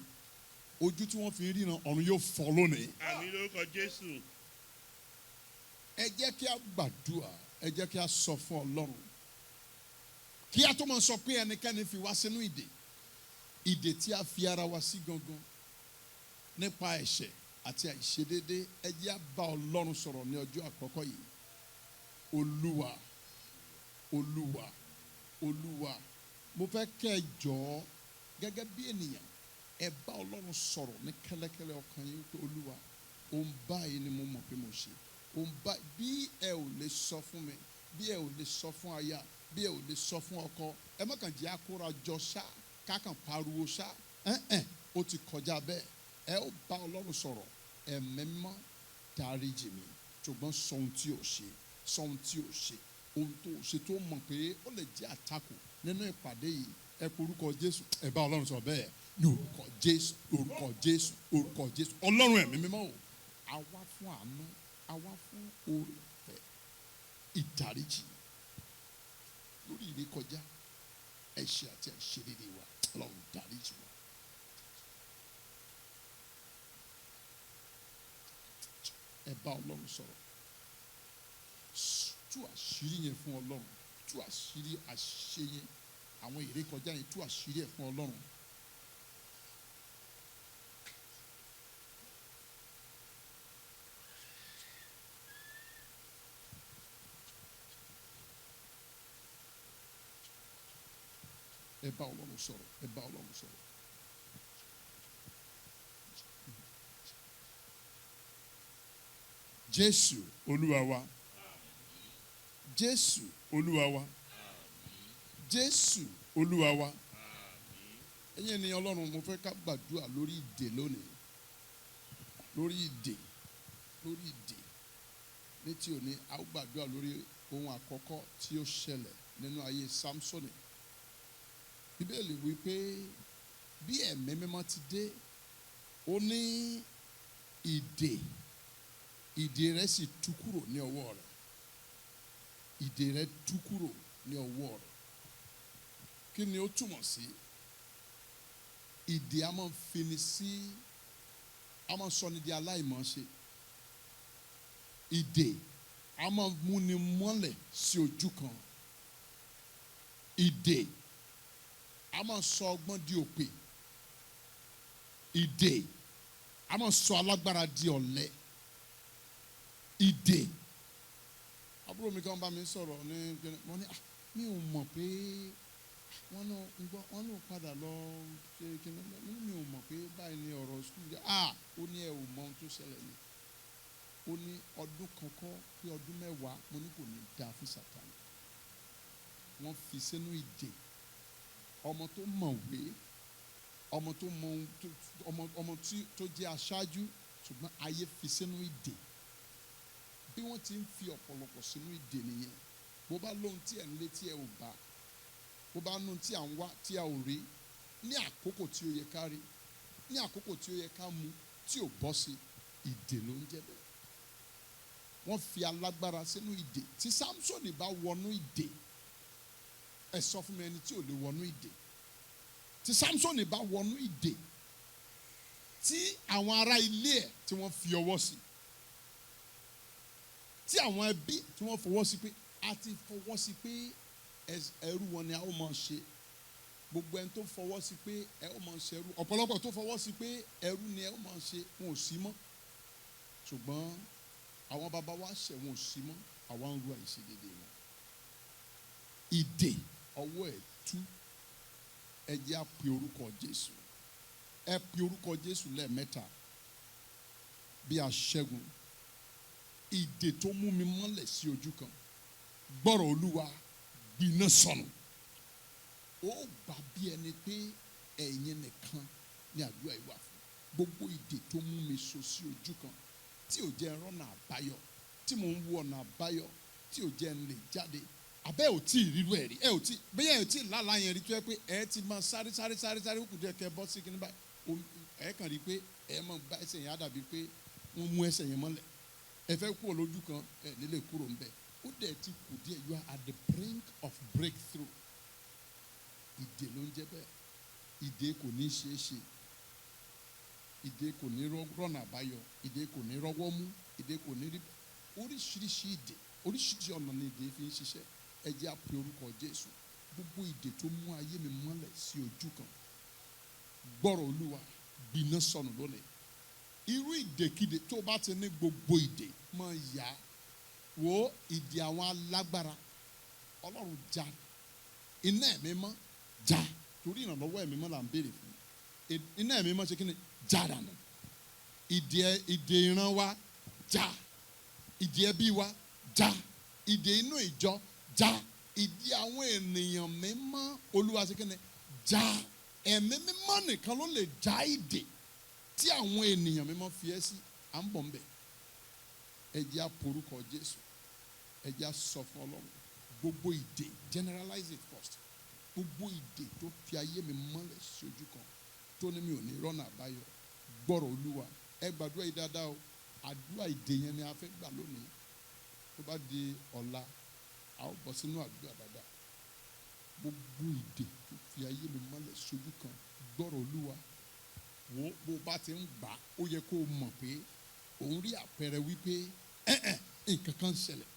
ojú tí wọ́n fi ríran ọ̀run yóò fọ́ lónìí. Àmín lórúkọ Jésù. Ẹ jẹ́ kí a gbàdúrà. Ẹ jẹ́ kí a sọ fún Ọlọ́run. Kí a tó máa sọ pé ẹnikẹ́ni fi wá sínú ìdè. Ìdè tí a fi ara wa sí gangan nípa ẹ̀ṣẹ̀ àti àìṣedéédé. Ẹ jẹ́ a bá Ọlọ́run sọ̀rọ̀ ní ọjọ́ àkọ́kọ́ yìí. Olúwa, Olúwa, Olúwa. Mo fẹ́ kẹ́ ẹ jọ̀ọ́ gẹ́gẹ́ bí ènìyàn. Ẹ bá Ọlọ́run sọ̀rọ̀ ní kẹ́lẹ́kẹ́lẹ́ ọkàn yín pé Olúwa, ohun báyìí ni mo mọ̀ pé mo ṣe. Ohun báyìí bí ẹ ò lè sọ fún mi, bí ẹ ò lè sọ fún aya, bí ẹ ò lè sọ fún ọkọ. Ẹ má kàn jẹ́ akóra jọ ṣá, kákan pariwo ṣá. Ó ti kọjá bẹ́ẹ̀. Ẹ ó bá Ọlọ́run sọ̀rọ̀. Ẹ̀mí mímọ́ dáríjì mi. Ṣùgbọ́n sọ ohun tí ò ṣe. Sọ ohun tí ò ṣe. Ohun tó ṣe tó mọ̀ pé ó lè jẹ́ àtakò nínú ìpàdé yìí. Ẹ pe orúkọ Jésù. Ẹ bá Ọlọ́run sọ bẹ́ẹ̀. Ní orúkọ Jésù, orúkọ Jésù, orúkọ Jésù. Ọlọ́run ẹ̀mí mímọ́ o. A wá fún àánú. A wá fún oore ọ̀fẹ́. Ìdáríjì lórí ìrékọjá ẹ̀ṣẹ̀ àti àìṣedéédé wa. Ọlọ́run dáríjì wa. Ẹ bá Ọlọ́run sọ̀rọ̀. Tú àṣírí yẹn fún Ọlọ́run. Tú àṣírí àṣẹ yẹn. Àwọn ìrékọjá yẹn tú àṣírí ẹ̀ fún Ọlọ́run. Ẹ bá Ọlọ́run sọ̀rọ̀. Ẹ bá Ọlọ́run sọ̀rọ̀. Jésù Olúwa wa. Jésù Olúwa wa. Jésù Olúwa wa. Ẹ̀yin ènìyàn Ọlọ́run mo fẹ́ ká gbàdúrà lórí ìdè lónìí. Lórí ìdè. Lórí ìdè. Ní tí òní a ó gbàdúrà lórí ohun àkọ́kọ́ tí ó ṣẹlẹ̀ nínú ayé Sámsónì. Bíbélì wí pé bí ẹ̀mí mímọ́ ti dé, ó ní ìdè rẹ̀ sì tú kúrò ní ọwọ́ rẹ̀. Ìdè rẹ̀ tú kúrò ní ọwọ́ rẹ̀. Kí ni ó túmọ̀ sí? Ìdè a máa fini sí, a máa sọ ni di aláìmọ̀ọ́ṣe. Ìdè a máa múni mọ́lẹ̀ sí ojú kan. Ìdè a máa sọ ọgbọ́n di òpè. Ìdè a máa sọ alágbára di ọ̀lẹ. Ìdè àbúrò mi kan bá mi sọ̀rọ̀ ní mo ní mi ò mọ̀ pé wọ́n náà padà lọ ṣe kíni mi ò mọ̀ pé báyìí ni ọ̀rọ̀ skul jẹ́ ó ní ẹ ò mọ ohun tó ṣẹlẹ̀ ni ó ní ọdún kankan pé ọdún 10 mo ní kò ní dáa fún Sátánì wọ́n fi sínú ìdè ọmọ tó mọ̀wé ọmọ tó mọ ọmọ tó jẹ́ aṣáájú ṣùgbọ́n ayé fi sínú ìdè bí wọ́n ti ń fi ọ̀pọ̀lọpọ̀ sínú ìdè nìyẹn bó bá lóhun tí ẹ̀ ń lé tí ẹ ò bá bó bá lóhun tí à ń wá tí a ò rí ní àkókò tí ó yẹ ká rí ní àkókò tí ó yẹ ká mú tí ò bọ́ sí ìdè ló ń jẹ́ bẹ́ẹ̀ wọ́n fi alágbára sínú ìdè tí Sámsónì bá wọnú ìdè ẹ sọ fún mi ẹni tí ò lè wọnú ìdè tí Sámsónì bá wọnú ìdè tí àwọn ará ilé ẹ̀ tí wọ́n fi ọwọ́ sí tí àwọn ẹbí tí wọ́n fọwọ́ sí pé a ti fọwọ́ sí pé ẹrú wọn ni a ó máa ṣe gbogbo ẹni tó fọwọ́ sí pé ẹ ó máa ṣe ẹrú ọ̀pọ̀lọpọ̀ tó fọwọ́ sí pé ẹrú ni ẹ ó máa ṣe wọn ò sí mọ́ ṣùgbọ́n àwọn bàbá wa ṣẹ̀ wọn ò sí mọ́ àwa ń ru àìṣedéédéé wọn ìdè ọwọ́ ẹ̀ tú ẹ jẹ́ á pe orúkọ Jésù ẹ pe orúkọ Jésù lẹ́ẹ̀mẹ́ta bí aṣẹ́gun ìdè tó mú mi mọ́lẹ̀ sí ojú kan gbọ́rọ̀ Olúwa gbiná sọnù ó gbà bí ẹni pé ẹ̀yin nìkan ní àdúrà ìwà fún gbogbo ìdè tó mú mi so sí ojú kan tí ò jẹ́ rọ́nà àbáyọ tí mò ń wo ọ̀nà àbáyọ tí ò jẹ́ ń lè jáde abẹ́ ò tí ì rírú ẹ̀ rí ẹ ò tí bẹ́ẹ̀ ẹ ò tí ì lálàá yẹn rí tó yẹ pé ẹ ti máa sáré ó kù díẹ̀ kẹ́ bọ́ sí kíní báyìí ẹ kàn rí pé ẹ máa bá ẹsẹ̀ yẹn á dàbí pé wọ́n mú ẹsẹ̀ yẹn mọ́lẹ̀ ẹ fẹ́ kúrò lójú kan ẹ nílé kúrò ńbẹ̀ ó dẹ̀ ti kù díẹ̀ you are at the brink of breakthrough ìdè ló ń jẹ́ bẹ́ẹ̀ ìdè kò ní ṣeé ṣe ìdè kò ní rọ́nà àbáyọ ìdè kò ní rọ́wọ́ mú ìdè kò ní rí oríṣiríṣi ìdè oríṣiríṣi ọ̀nà ni ìdè fi ń ṣiṣẹ́ ẹ jẹ́ á pe orúkọ Jésù gbogbo ìdè tó mú ayé mi mọ́lẹ̀ sí ojú kan gbọ́rọ̀ Olúwa gbiná sọnù lónìí irú ìdèkídè tó bá ti ní gbogbo ìdè máa yá wo ìdè àwọn alágbára Ọlọ́run já iná ẹ̀mí mọ́ já torí ìrànlọ́wọ́ ẹ̀mí mọ́ là ń béèrè fún iná ẹ̀mí mọ́ ṣe kí ni já dànù ìdè ìran wa já ìdè ẹbí wa já ìdè inú ìjọ já ìdè àwọn ènìyàn mímọ́ Olúwa ṣe kí ni já ẹ̀mí mímọ́ nìkan ló lè já ìdè tí àwọn ènìyàn mímọ́ fi ẹ́ sí à ń bọ̀ ń bẹ̀ ẹ jẹ́ á porúkọ Jésù ẹ jẹ́ á sọ fún Ọlọ́run gbogbo ìdè generalize it first gbogbo ìdè tó fi ayé mi mọ́lẹ̀ sí ojú kan tó ní mi ò ní rọ́nà àbáyọ gbọ́rọ̀ Olúwa ẹ gbàdúrà yìí dáadáa o àdúrà ìdè yẹn ni a fẹ́ gbà lónìí tó bá di ọ̀la a ó bọ̀ sínú àdúrà dáadáa gbogbo ìdè tó fi ayé mi mọ́lẹ̀ sí ojú kan gbọ́rọ̀ Olúwa wo bó bá ti ń gbà ó yẹ kó o mọ̀ pé òun rí àpẹẹrẹ wípé nǹkan kan ń ṣẹlẹ̀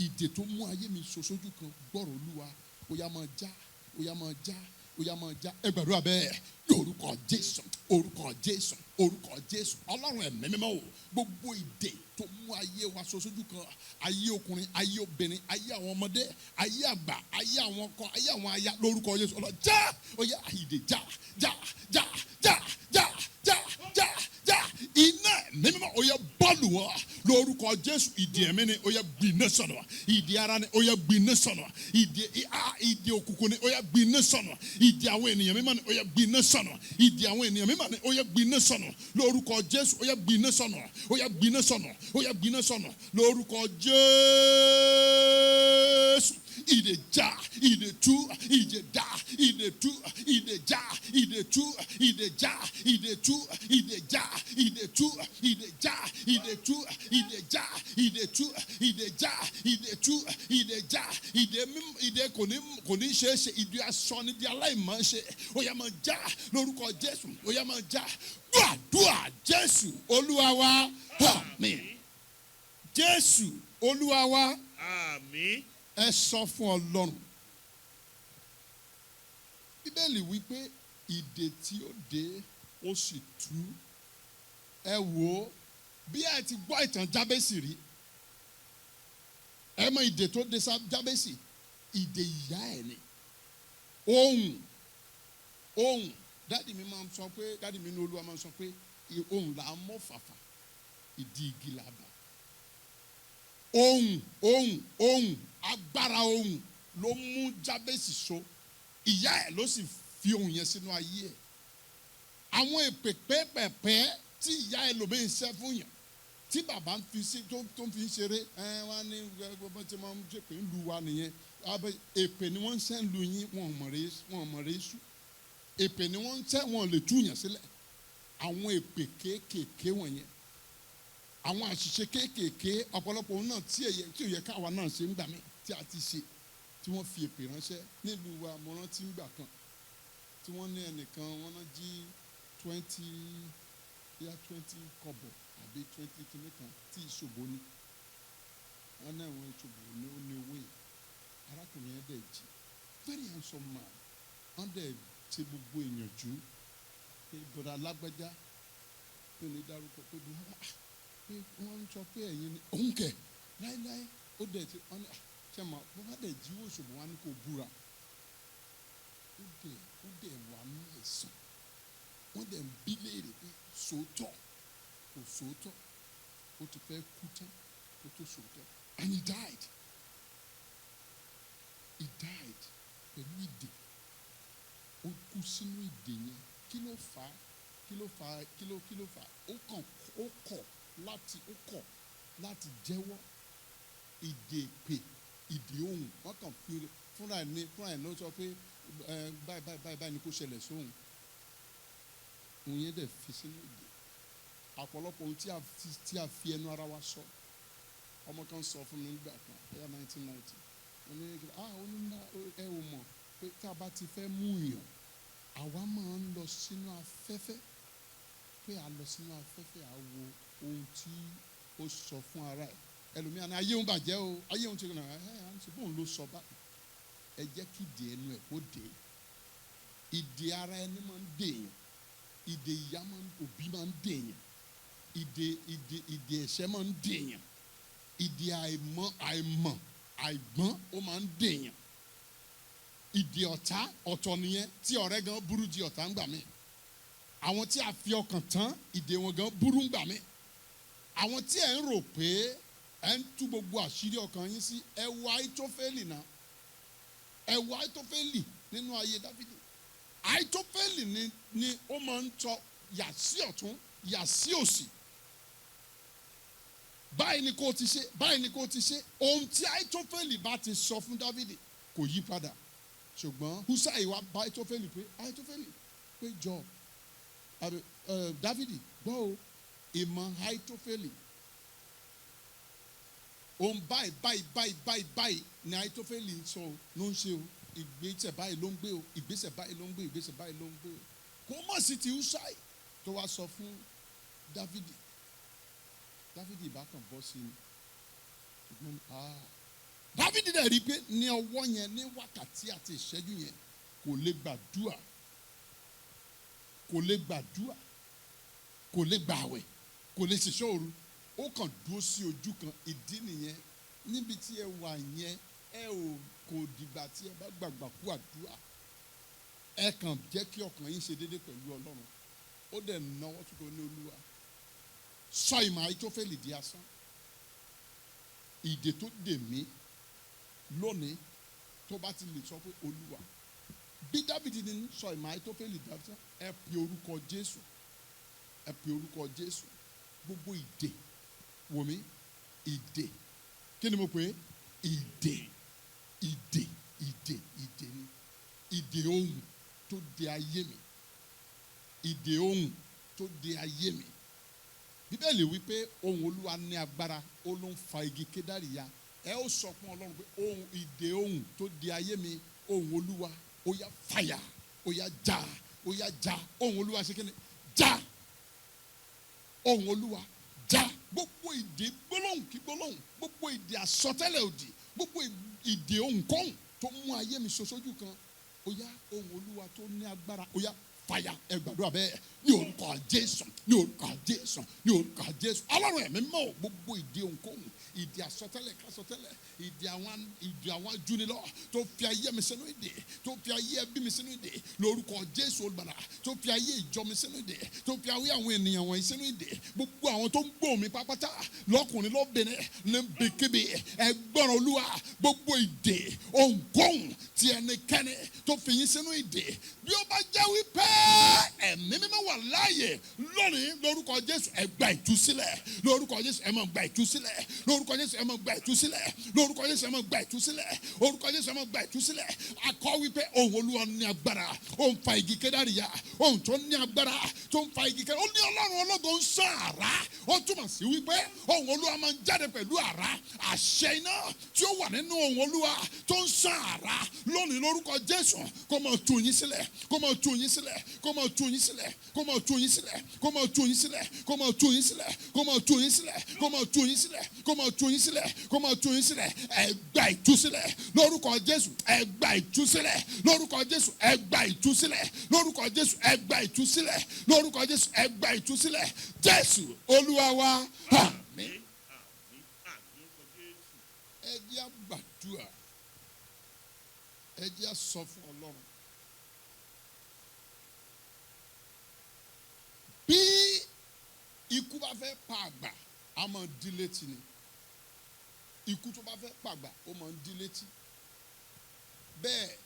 ìdè tó mú ayé mi so sójú kan gbọ́rọ̀ Olúwa ó yá máa já ó yá máa já ó yá máa já ẹ gbàdúrà bẹ́ẹ̀ lórúkọ Jésù orúkọ Jésù orúkọ Jésù Ọlọ́run ẹ̀mí mímọ́ o gbogbo ìdè tó mú ayé wa so sójú kan ayé ọkùnrin ayé obìnrin ayé àwọn ọmọdé ayé àgbà ayé àwọn ọkọ ayé àwọn aya lórúkọ Jésù Ọlọ́run já ó yá ìdè já já já já já já já já iná mímọ́ ó yá bọ́ọ̀lù wọn lórúkọ Jésù ìdè ẹ̀mí ni ó yá gbiná sọ̀nà ìdè ara ni ó yá gbiná sọ̀nà ìdè òkùnkùn ni ó yá gbiná sọ̀nà ìdè àwọn ènìyàn mímọ́ ni ó yá gbiná sọ̀nà ìdè àwọn ènìyàn mímọ́ ni ó yá gbiná sọ̀nà lórúkọ Jésù ó yá gbiná sọ̀nà ó yá gbiná sọ̀nà ó yá gbiná sọ̀nà lórúkọ Jésù ìdè já ìdè tú ìdè dá ìdè tú ìdè já ìdè tú ìdè já ìdè tú ìdè já ìdè tú ìdè já ìdè tú ìdè já ìdè tú ìdè já ìdè tú ìdè já ìdè kò ní ṣe é ṣe ìdè aṣọ ni di aláìmọ̀ ṣe ó yá máa já lórúkọ Jésù ó yá máa já gbàdúrà Jésù Olúwa wa àmín Jésù Olúwa wa àmín. ẹ sọ fún Ọlọ́run Bíbélì wípé ìdè tí ó dé ó sì tú ẹ wò ó bí ẹ ti gbọ́ ìtàn Jábésì rí ẹ mọ ìdè tó dé Jábésì ìdè ìyá ẹ̀ ni ohùn dáàdì mi máa ń sọ pé dáàdì mi ní Olúwa máa ń sọ pé ohùn là á mọ́ fàfà ìdí igi là bá. ohùn agbára ohùn ló mú Jábésì so ìyá ẹ̀ ló sì fi ohùn yẹn sínú ayé ẹ̀. àwọn èpè pẹ́ẹ́pẹ́ẹ́pẹ́ tí ìyá ẹ̀ ló bẹ́ẹ̀ ń ṣẹ́ fún yàn tí bàbá ń fi sí tó ń fi ṣeré wọ́n á ní gbogbo tí wọ́n ń ṣe pé ń lu wa nìyẹn èpè ni wọ́n ń ṣẹ́ ń lu yín wọn ò mọ̀ rẹ́ sùn èpè ni wọ́n ń ṣẹ́ wọn ò lè túyàn sílẹ̀ àwọn èpè kéékèèké wọ̀nyẹn àwọn àṣìṣe kéékèèké ọ̀pọ̀lọpọ̀ òun náà tí ò yẹ káwa náà ṣe ń gbà mí tí a ti ṣe tí wọ́n fi èpè ránṣẹ́ nílùú wa mo rántí ń gbà kan tí wọ́n ní ẹnìkan wọ́n náà jí 20 kọ́bọ̀ àbí 20 kìíní kan tí ìṣòbò ní wọ́n náà wọ́n ìṣòbò ní ó ní owó yìí arákùnrin yẹn dẹ̀ jí very handsome man wọ́n dẹ̀ ṣe gbogbo ìyànjú pé bọ̀dà lágbájá pé ní dárúkọ pé bí wọ́n ń sọ pé ẹ̀yin ni òun kẹ̀ láéláé ó dẹ̀ ti wọ́n ní ṣe máa bó bá dẹ̀ jíwó ìṣòbò wọn ni kò búra ó dẹ̀ wà ní ẹ̀sán wọ́n dẹ̀ ń bí léèrè pé sòótọ́ kò sòótọ́ ó ti fẹ́ kú tán ó tó sòótọ́ and he died pẹ̀lú ìdè ó kú sínú ìdè yẹn kí ló fà á ó kọ̀ láti jẹ́wọ́ ìdè èpè ìdè ohùn wọ́n kàn fi fúnra ẹ̀ ló sọ pé báyìí ni kò ṣẹlẹ̀ sóhun òun yẹn dẹ̀ fi sínú ìdè ọ̀pọ̀lọpọ̀ ohun tí a fi ẹnu ara wa sọ ọmọ kan sọ fún mi nígbà kan ẹ̀yà 1990 ó ní ẹ ò mọ̀ pé tá a bá ti fẹ́ mú yàn àwa máa ń lọ sínú afẹ́fẹ́ pé a lọ sínú afẹ́fẹ́ a wo ohun tí ó sọ fún ara ẹ̀ ẹlòmíràn ní ayé òun bàjẹ́ o ayé òun ti rìn náà ṣe bóun ló sọ báyìí ẹ jẹ́ kí ìdè ẹnu ẹ̀ kó dé ìdè ara ẹni máa ń dèèyàn ìdè ìyá òbí máa ń dèèyàn ìdè ẹ̀ṣẹ̀ máa ń dèèyàn ìdè àìgbọ́n ó máa ń dèèyàn ìdè ọ̀tá ọ̀tọ̀ nìyẹn tí ọ̀rẹ́ gan burú di ọ̀tá ń gbà mí àwọn tí a fi ọkàn tán ìdè wọn gan burú ń gbà mí àwọn tí ẹ̀ ń rò pé ẹ̀ ń tú gbogbo àṣírí ọkàn yín sí ẹ wo Ahítófélì náà ẹ wo Ahítófélì nínú ayé Dáfídì Ahítófélì ni ó máa ń tọ yà sí ọ̀tún yà sí òsì báyìí ni kò ti ṣe báyìí ni kò ti ṣe ohun tí Ahítófélì bá ti sọ fún Dáfídì kò yí padà ṣùgbọ́n Húṣáì wá bá Ahítófélì pé jọ Dáfídì gbọ́ o ìmọ̀ Ahítófélì ohun báyìí ni Ahítófélì ń sọ ló ń ṣe o ìgbésẹ̀ báyìí ló ń gbé o ìgbésẹ̀ báyìí ló ń gbé ìgbésẹ̀ báyìí ló ń gbé o kò mọ̀ sí ti Húṣáì tó wá sọ fún Dáfídì bá kàn bọ́ sí ni Dáfídì dẹ̀ rí i pé ní ọwọ́ yẹn ní wákàtí àti ìṣẹ́jú yẹn kò lè gbàdúà kò lè gbààwẹ̀ kò lè ṣiṣẹ́ òru ó kàn dúró sí ojú kan ìdí nìyẹn níbi tí ẹ wà yẹn ẹ ò kò dìgbà tí ẹ bá gbàgbà kú àdúrà ẹ kàn jẹ́ kí ọkàn yín ṣe déédéé pẹ̀lú Ọlọ́run ó dẹ̀ náwó tó kọ ní Olúwa sọ ìmọ̀ Ahítófélì di asán ìdè tó dè mí lónìí tó bá ti lè sọ pé Olúwa bí Dáfídì ní sọ ìmọ̀ Ahítófélì di asán ẹ pe orúkọ Jésù gbogbo ìdè wòmí ìdè kí ni mo pè é ìdè ni ìdè ohùn tó de ayé mi ìdè ohùn tó de ayé mi Bíbélì wípé ohùn Olúwa ní agbára ó ló ń fa igi kédárì ya ẹ ó sọ fún Ọlọ́run pé ohùn ìdè ohùn tó de ayé mi ohùn Olúwa ó yá fàyà ó yá já ohùn Olúwa ṣe kí ni já ohùn Olúwa já gbogbo ìdè gbólóhùn kí gbólóhùn gbogbo ìdè àsọtẹ́lẹ̀ òdì gbogbo ìdè ohunkóhun tó mú ayé mi ṣoṣojú kan ó yá ohùn Olúwa tó ní agbára ó yá fire. Ẹ gbàdúrà bẹ́ẹ̀ ní orúkọ Jésù, ní orúkọ Jésù, ní orúkọ Jésù. Ọlọ́run ẹ̀mí mọ́ gbogbo ìdè ohunkóhun, ìdè àsọtẹ́lẹ̀ kásọtẹ́lẹ̀, ìdè àwọn ajúnilọ́ tó fi ayé mi sínú ìdè, tó fi ayé ẹbí mi sínú ìdè, lórúkọ Jésù olùgbàlà, tó fi ayé ìjọ mi sínú ìdè, tó fi ayé àwọn ènìyàn wọ̀nyí sínú ìdè, gbogbo àwọn tó ń gbọ́ mi pápátá lọ́kùnrin lóbìnrin níbikíbi, ẹ gbọ́ràn Olúwa, gbogbo ìdè ohunkóhun tí ẹnikẹ́ni tó fi yín sínú ìdè, bí ó bá jẹ́ wípé ẹ̀mí mímọ́ wà láàyè lónìí, lórúkọ Jésù ẹ gba ìtúsílẹ̀, lórúkọ Jésù ẹ máa gba ìtúsílẹ̀, lórúkọ Jésù ẹ máa gba ìtúsílẹ̀, lórúkọ Jésù ẹ máa gba ìtúsílẹ̀, orúkọ Jésù ẹ máa gba ìtúsílẹ̀. Akọ wípé ohùn Olúwa ní agbára, ó ń fa igi kédárì ya, ohùn tó ní agbára tó ń fa igi kédárì, ó ní Ọlọ́run ológo ń sán àrá, ó túmọ̀ sí wípé ohùn Olúwa máa ń jáde pẹ̀lú àrá, àṣẹ iná tí ó wà nínú ohùn Olúwa tó ń sán àrá lónìí lórúkọ Jésù kó máa tú yín sílẹ̀, kó máa tú yín sílẹ̀, kó máa tú yín sílẹ̀, kó máa tú yín sílẹ̀, kó máa tú yín sílẹ̀, kó máa tú yín sílẹ̀, kó máa tú yín sílẹ̀, kó máa tú yín sílẹ̀, kó máa tú yín sílẹ̀, kó máa tú yín sílẹ̀. Ẹ gba ìtúsílẹ̀ lórúkọ Jésù, ẹ gba ìtúsílẹ̀ lórúkọ Jésù, ẹ gba ìtúsílẹ̀ lórúkọ Jésù, ẹ gba ìtúsílẹ̀ lórúkọ Jésù, ẹ gba ìtúsílẹ̀. Jésù Olúwa wa, àmín. Ẹ jẹ́ á gbàdúrà, ẹ jẹ́ á sọ fún Ọlọ́run. Bí ikú bá fẹ́ pa àgbà, a máa dí létí ni. Ikú tó bá fẹ́ pa àgbà, ó máa ń dí létí. Bẹ́ẹ̀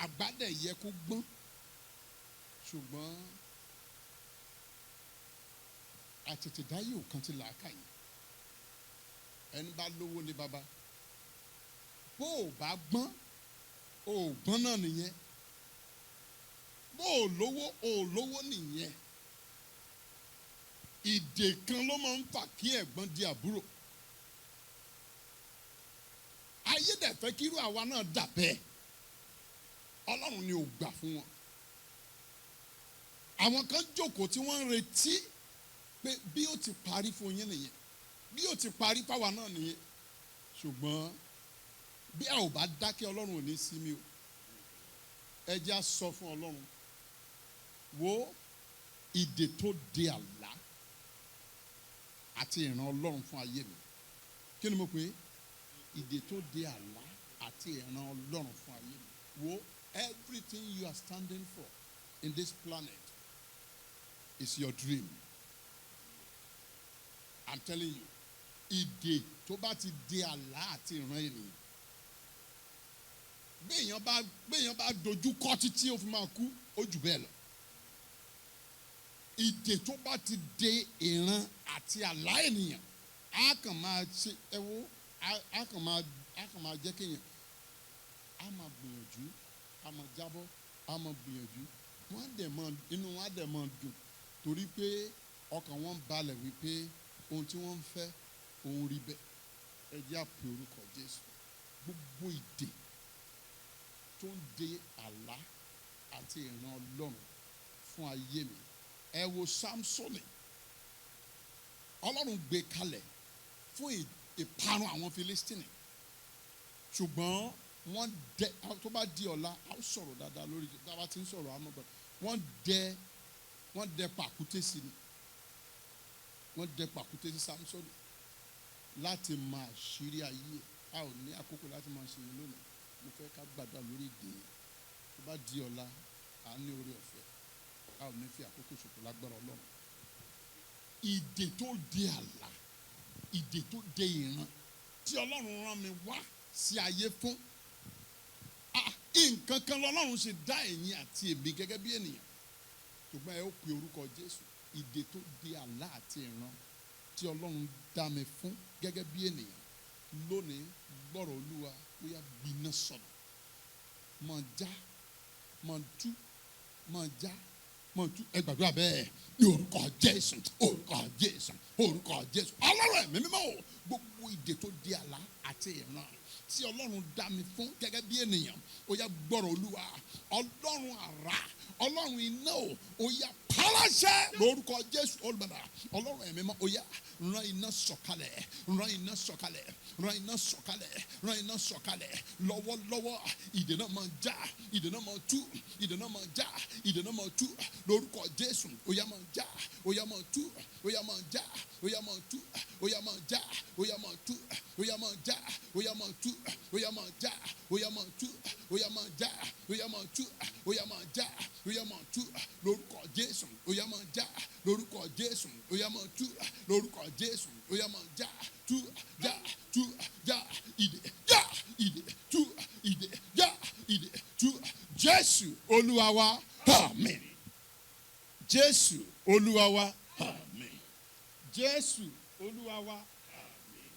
àgbà dẹ̀ yẹ kó gbọ́n, ṣùgbọ́n àtètèdáyé ò kan ti làákàyè. Ẹni bá lówó ni bàbá, bó o bá gbọ́n, o ò gbọ́n náà nìyẹn. Bó o lówó nìyẹn. Ìdè kan ló máa ń fà kí ẹ̀gbọ́n di àbúrò. Ayé dẹ̀ fẹ́ kí irú àwa náà dà bẹ́ẹ̀. Ọlọ́run ni ò gbà fún wọn. Àwọn kan jókòó tí wọ́n ń retí pé bí ó ti parí fún yín nìyẹn, bí ó ti parí fáwa náà nìyẹn. Ṣùgbọ́n bí a ò bá dákẹ́, Ọlọ́run ò ní sinmi o. Ẹ jẹ́ á sọ fún Ọlọ́run, wo ìdè tó de àlá àti ìran Ọlọ́run fún ayé mi. Kí ni mo pè é? Ìdè tó de àlá àti ìran Ọlọ́run fún ayé mi. Wo everything you are standing for in this planet is your dream. I'm telling you, ìdè tó bá ti de àlá àti ìran ènìyàn, béèyàn bá dojú kọ títí ó fi máa kú, ó jù bẹ́ẹ̀ lọ. Ìdè tó bá ti de ìran àti àlá ènìyàn, á kàn máa ṣe á kàn máa jẹ́ kéèyàn á máa gbìyànjú, á máa jábọ́, á máa gbìyànjú. Inú wọn á dẹ̀ máa dùn torí pé ọkàn wọn balẹ̀ wípé ohun tí wọ́n ń fẹ́ òun rí bẹ́ẹ̀. Ẹ jẹ́ á pe orúkọ Jésù. Gbogbo ìdè tó ń de àlá àti ìran Ọlọ́run fún ayé mi. Ẹ wo Sámsónì, Ọlọ́run gbé kalẹ̀ fún ìparun àwọn Fílístínì, ṣùgbọ́n wọ́n dẹ, tó bá di ọ̀la a ó sọ̀rọ̀ dáadáa lórí, tá a bá ti ń sọ̀rọ̀ àmọ́ bẹ́ẹ̀, wọ́n dẹ pàkúté sí ni, wọ́n dẹ pàkúté sí Sámsónì láti máa ṣírí ayé. A ò ní àkókò láti máa ṣe yẹn lónìí. Mo fẹ́ ká gbàdúrà lórí ìdè yẹn. Tó bá di ọ̀la, a ní oore ọ̀fẹ́, a ò ní fi àkókò ṣòfò lágbára Ọlọ́run. Ìdè tó de àlá, ìdè tó de ìran tí Ọlọ́run rán mi wá sí ayé fún. Nǹkan kan lọ́lọ́run ṣe dá ẹ̀yin àti èmi gẹ́gẹ́ bí ènìyàn, ṣùgbọ́n ẹ ó pe orúkọ Jésù. Ìdè tó de àlá àti ìran tí Ọlọ́run dá mi fún gẹ́gẹ́ bí ènìyàn, lónìí gbọ́rọ̀ Olúwa bóyá gbiná sọ̀nà, máa já, máa tú, máa já, máa tú. Ẹ gbàdúrà bẹ́ẹ̀ ní orúkọ Jésù, orúkọ Jésù, orúkọ Jésù. Ọlọ́run ẹ̀mí mímọ́ o, gbogbo ìdè tó de àlá àti ìran tí Ọlọ́run dá mi fún gẹ́gẹ́ bí ènìyàn, ó yá gbọ́rọ̀ Olúwa. Ọlọ́run àrá, Ọlọ́run iná o, ó yá pàrọ̀ láṣẹ lórúkọ Jésù olùbàdà Ọlọ́run ẹ̀mí mọ́ ó yá rán iná sọ̀kalẹ̀ rán iná sọ̀kalẹ̀ rán iná sọ̀kalẹ̀ rán iná sọ̀kalẹ̀ lọ́wọ́lọ́wọ́ ìdè náà máa já ìdè náà máa tú ìdè náà máa já ìdè náà máa tú lórúkọ Jésù ó yá máa já ó yá máa tú ó yá máa já ó yá máa tú ó yá máa já ó yá máa tú ó yá máa já ó yá máa tú ó yá máa já ó yá máa tú ó yá máa já ó yá máa tú ó yá máa já ó yá máa tú lórúkọ Jésù ó yá máa já lórúkọ Jésù ó yá máa tú lórúkọ Jésù ó yá máa já tú já ìdè já ìdè tú ìdè já ìdè tú Jésù Olúwa wa àmín Jésù Olúwa wa àmín Jésù Olúwa wa àmín.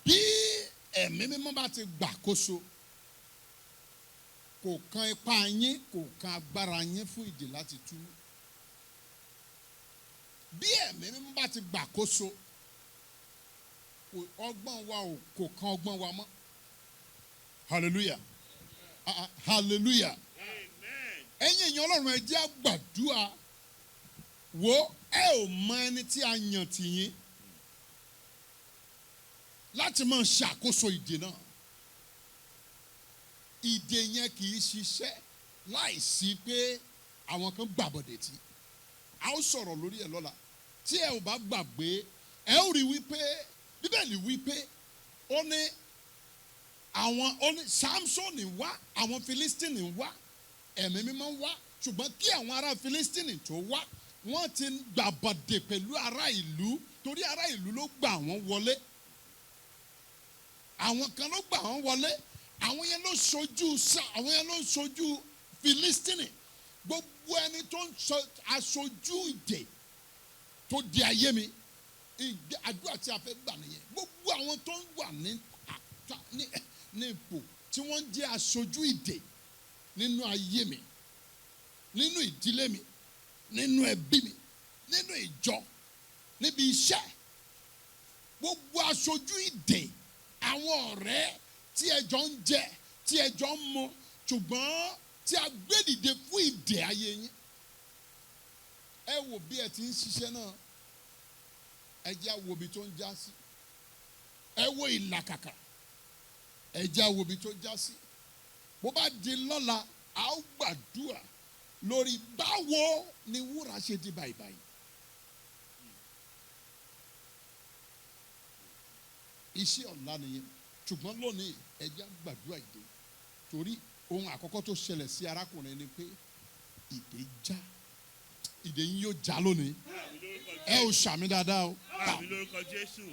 Bí ẹ̀mí mímọ́ bá ti gbàkóso kò kan ipá yín kò kan agbára yín fún ìdè láti tú. Bí ẹ̀mí mímọ́ bá ti gbàkóso ọgbọ́n wa kò kan ọgbọ́n wa mọ́. Hallelujah. Hallelujah. Ẹ̀yin èèyàn Ọlọ́run ẹ jẹ́ á gbàdúrà wo ẹ ò mọ ẹni tí a yàn tì yín láti máa ṣàkóso ìdè náà. Ìdè yẹn kì í ṣiṣẹ́ láìsí pé àwọn kan gbàbọ̀dẹ̀ tí. A ó sọ̀rọ̀ lórí ẹ̀ lọ́la. Tí ẹ ò bá gbàgbé ẹ ó rí wípé Bíbélì wípé ó ní Samson wá àwọn Filistini wá ẹ̀mí mímọ́ wá ṣùgbọ́n kí àwọn ará Filistini tó wá wọ́n ti gbàbọ̀dẹ̀ pẹ̀lú ará ìlú torí ará ìlú ló gbà wọ́n wọlé. Àwọn kan ló gbà wọ́n wọlé àwọn yẹn ló ṣojú Filistini gbogbo ẹni tó ń aṣojú ìdè tó di ayé mi àdúrà tí a fẹ́ gbà nìyẹn gbogbo àwọn tó ń wà ní ipò tí wọ́n jẹ́ aṣojú ìdè nínú ayé mi nínú ìdílé mi nínú ẹbí mi nínú ìjọ níbi iṣẹ́ gbogbo aṣojú ìdè àwọn ọ̀rẹ́ tí ẹjọ́ ń jẹ tí ẹjọ́ ń mu ṣùgbọ́n tí a gbé dìde fún ìdè ayé yín ẹ wò bí ẹ ti ń ṣiṣẹ́ náà ẹ jẹ́ á wo ibi tó ń já sí ẹ wo ìlàkàkà ẹ jẹ́ á wo ibi tó já sí bó bá di lọ́la a ó gbàdúrà lórí báwo ni wúrà ṣe di bàìbàì. Iṣẹ́ ọ̀la nìyẹn ṣùgbọ́n lónìí ẹ jẹ́ á gbàdúrà ìdè torí ohun àkọ́kọ́ tó ṣẹlẹ̀ sí arákùnrin ni pé ìdè já ìdè yín yóò já lónìí ẹ ò ṣàmì dáadáa o. Àmín lórúkọ Jésù.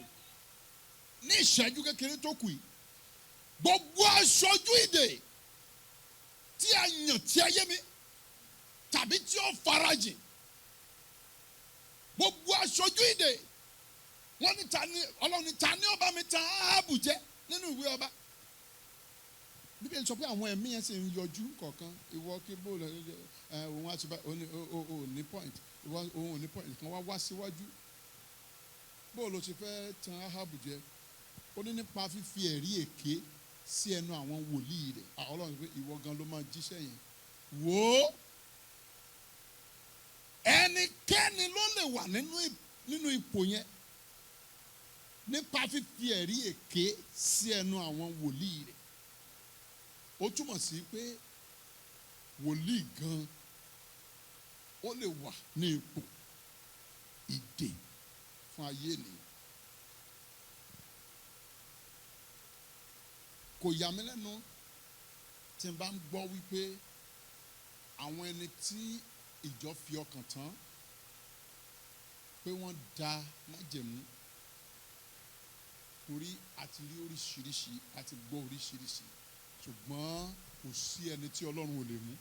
Ní ìṣẹ́jú kékeré tó kù yìí gbogbo aṣojú ìdè tí a yàn tí ayé mi tàbí tí ó farajìn gbogbo aṣojú ìdè wọ́n ní Ọlọ́run ní ta ni ó bá mi tan Áhábù jẹ nínú ìwé ọba. Bíbélì sọ pé àwọn ẹ̀mí yẹn sì ń yọjú kọ̀ọ̀kan ìwọ kí bóòlù òun àti òun ní point ìwọ òun ò ní point kan wá síwájú bóòlù ti fẹ́ tan Áhábù jẹ ó ní nípa fífi ẹ̀rí èké sí ẹnu àwọn wòlíì rẹ̀ Ọlọ́run pé ìwọ gan ló máa jíṣẹ́ yẹn wò ó ẹnikẹ́ni ló lè wà nínú ipò yẹn nípa fífi ẹ̀rí èké sí ẹnu àwọn wòlíì rẹ̀ ó túmọ̀ sí pé wòlíì gan ó lè wà ní ipò ìdè fún ayé ènìyàn. Kò yà mí lẹ́nu tí n bá ń gbọ́ wípé àwọn ẹni tí ìjọ fi ọkàn tán pé wọ́n da májẹ̀mú torí àti rí oríṣiríṣi àti gbọ́ oríṣiríṣi ṣùgbọ́n kò sí ẹni tí Ọlọ́run ò lè mú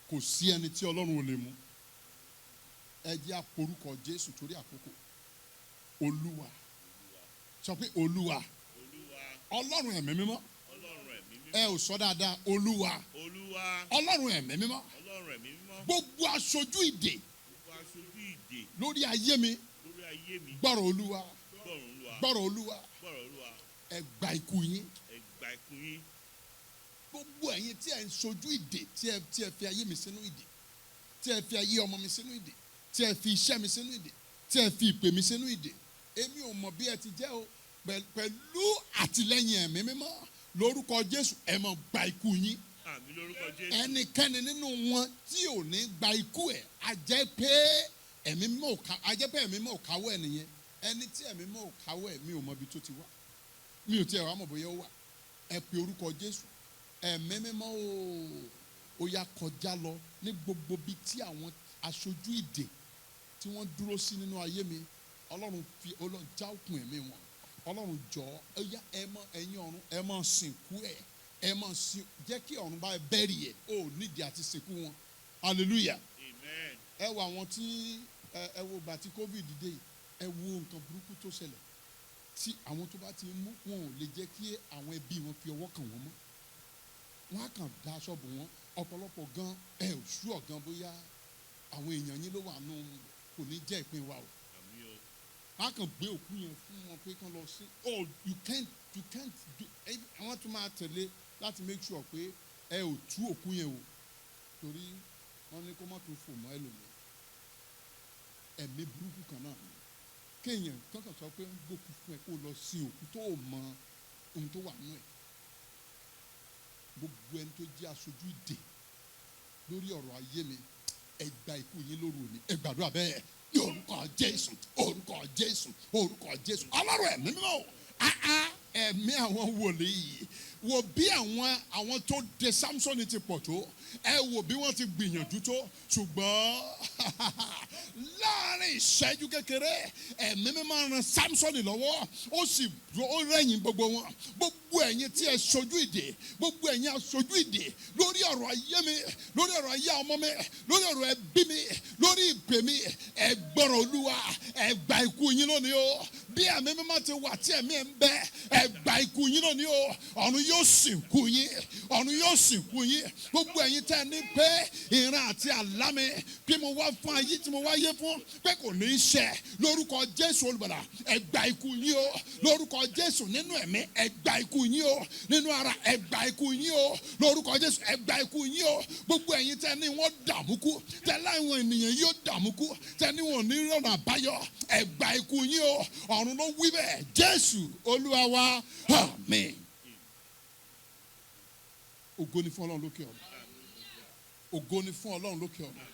kò sí ẹni tí Ọlọ́run ò lè mú ẹ jẹ́ á porúkọ Jésù torí àkókò Olúwa sọ pé Olúwa Ọlọ́run ẹ̀mí mímọ́ ẹ ò sọ dáadáa Olúwa Ọlọ́run ẹ̀mí mímọ́ gbogbo aṣojú ìdè lórí ayé mi gbọ́rọ̀ Olúwa gbọ́rọ̀ Olúwa ẹ gba ikú yín gbogbo ẹ̀yin tí ẹ ń ṣojú ìdè tí ẹ fi ayé mi sínú ìdè tí ẹ fi ayé ọmọ mi sínú ìdè, tí ẹ fi iṣẹ́ mi sínú ìdè, tí ẹ fi ìpè mi sínú ìdè. Èmi ò mọ̀ bí ẹ ti jẹ́ o, pẹ̀lú àtìlẹ́yìn ẹ̀mí mímọ́ lórúkọ Jésù ẹ máa gba ikú yín. Àmín lórúkọ Jésù. Ẹnikẹ́ni nínú wọn tí ò ní gba ikú ẹ̀ á jẹ́ pé ẹ̀mí mímọ́ ò káwọ́ ẹ̀ nìyẹn. Ẹni tí ẹ̀mí mímọ́ ò káwọ́ ẹ̀ mi ò mọ̀ ibi tó ti wá, mi ò tiẹ̀ wá mọ̀ bóyá ó wà. Ẹ pe orúkọ Jésù, ẹ̀mí mímọ́ ó yá kọjá lọ ní gbogbo bí tí àwọn aṣojú ìdè tí wọ́n dúró sí nínú ayé mi. Ọlọ́run já òkun ẹ̀mí wọn. Ọlọ́run jọ̀ọ́ ó yá ẹ̀yin ọ̀run ẹ máa sìnkú ẹ̀, ẹ máa sìn, jẹ́ kí ọ̀run bá bẹ́rì ẹ̀, ó nídìí àti sìnkú wọn. Hallelujah. Amen. Ẹ wo àwọn tí ẹ wo ìgbà tí COVID dé yìí, ẹ wo nǹkan burúkú tó ṣẹlẹ̀ tí àwọn tó bá ti mú wọn ò lè jẹ́ kí àwọn ẹbí wọn fi ọwọ́ kàn wọ́n mọ́. Wọ́n á kàn dá ṣọ́ọ̀bù wọn. Ọ̀pọ̀lọpọ̀ gan ẹ ò sú ọ̀gan bóyá àwọn èèyàn yín ló wà nù, kò ní jẹ́ ìpín wa o. Àmín o. Wọ́n á kàn gbé òkú yẹn fún wọn pé kán lọ sí. Oh, you can't do. Àwọn tó máa tẹ̀lé láti make sure pé ẹ ò tú òkú yẹn o, torí wọ́n ní kó má tó fò mọ́ ẹlòmíràn. Ẹ̀mí burúkú kan náà ni kéèyàn kankan sọ pé ń gbókú fún ẹ kó lọ sin òkú tó o mọ ohun tó wà nínú ẹ̀. Gbogbo ẹni tó jẹ́ aṣojú ìdè lórí ọ̀rọ̀ ayé mi, ẹ gba ikú yín lóru òní. Ẹ gbàdúrà bẹ́ẹ̀ ní orúkọ Jésù, orúkọ Jésù, orúkọ Jésù. Ọlọ́run ẹ̀mí mímọ́, ẹ̀mí àwọn wòlíì, wo bí àwọn tó de Samson ti pọ̀ tó, ẹ wo bí wọ́n ti gbìyànjú tó, ṣùgbọ́n láàrin ìṣẹ́jú kékeré ẹ̀mí mímọ́ ran Samson lọ́wọ́, ó rẹ̀yìn gbogbo wọn. Gbogbo ẹ̀yin tí ẹ ṣojú ìdè, gbogbo ẹ̀yin aṣojú ìdè lórí ọ̀rọ̀ ayé mi, lórí ọ̀rọ̀ ayé ọmọ mi, lórí ọ̀rọ̀ ẹbí mi, lórí ìpè mi, ẹ gbọ́rọ̀ Olúwa, ẹ gba ikú yín lónìí o. Bí ẹ̀mí mímọ́ ti wà tí ẹ̀mí ẹ̀ ń bẹ, ẹ gba ikú yín lónìí o. Ọ̀run yóò sìnkú yín, ọ̀run yóò sìnkú yín. Gbogbo ẹ̀yin tẹ́ ní pé ìran àti àlá mi bí mo wá fún ayé tí mo wá yé fún pé kò ní í ṣẹ, lórúkọ Jésù olùgbàlà ẹ gba ikú yín o. Lórúkọ Jésù nínú ẹ̀mí ẹ gba ikú yín o. Nínú ara ẹ gba ikú yín o. Lórúkọ Jésù ẹ gba ikú yín o. Gbogbo ẹ̀yin tẹ́ ní wọ́n dààmú kú, tẹ́ láwọn ènìyàn yóò dààmú kú, tẹ́ ní wọn ò ní rọ̀nà àbáyọ, ẹ gba ikú yín o. Ọ̀run ló wí bẹ́ẹ̀. Jésù Olúwa wa, àmín. Ògo ni fún Ọlọ́run lókè ọ̀run. Ògo ni fún Ọlọ́run lókè ọ̀run.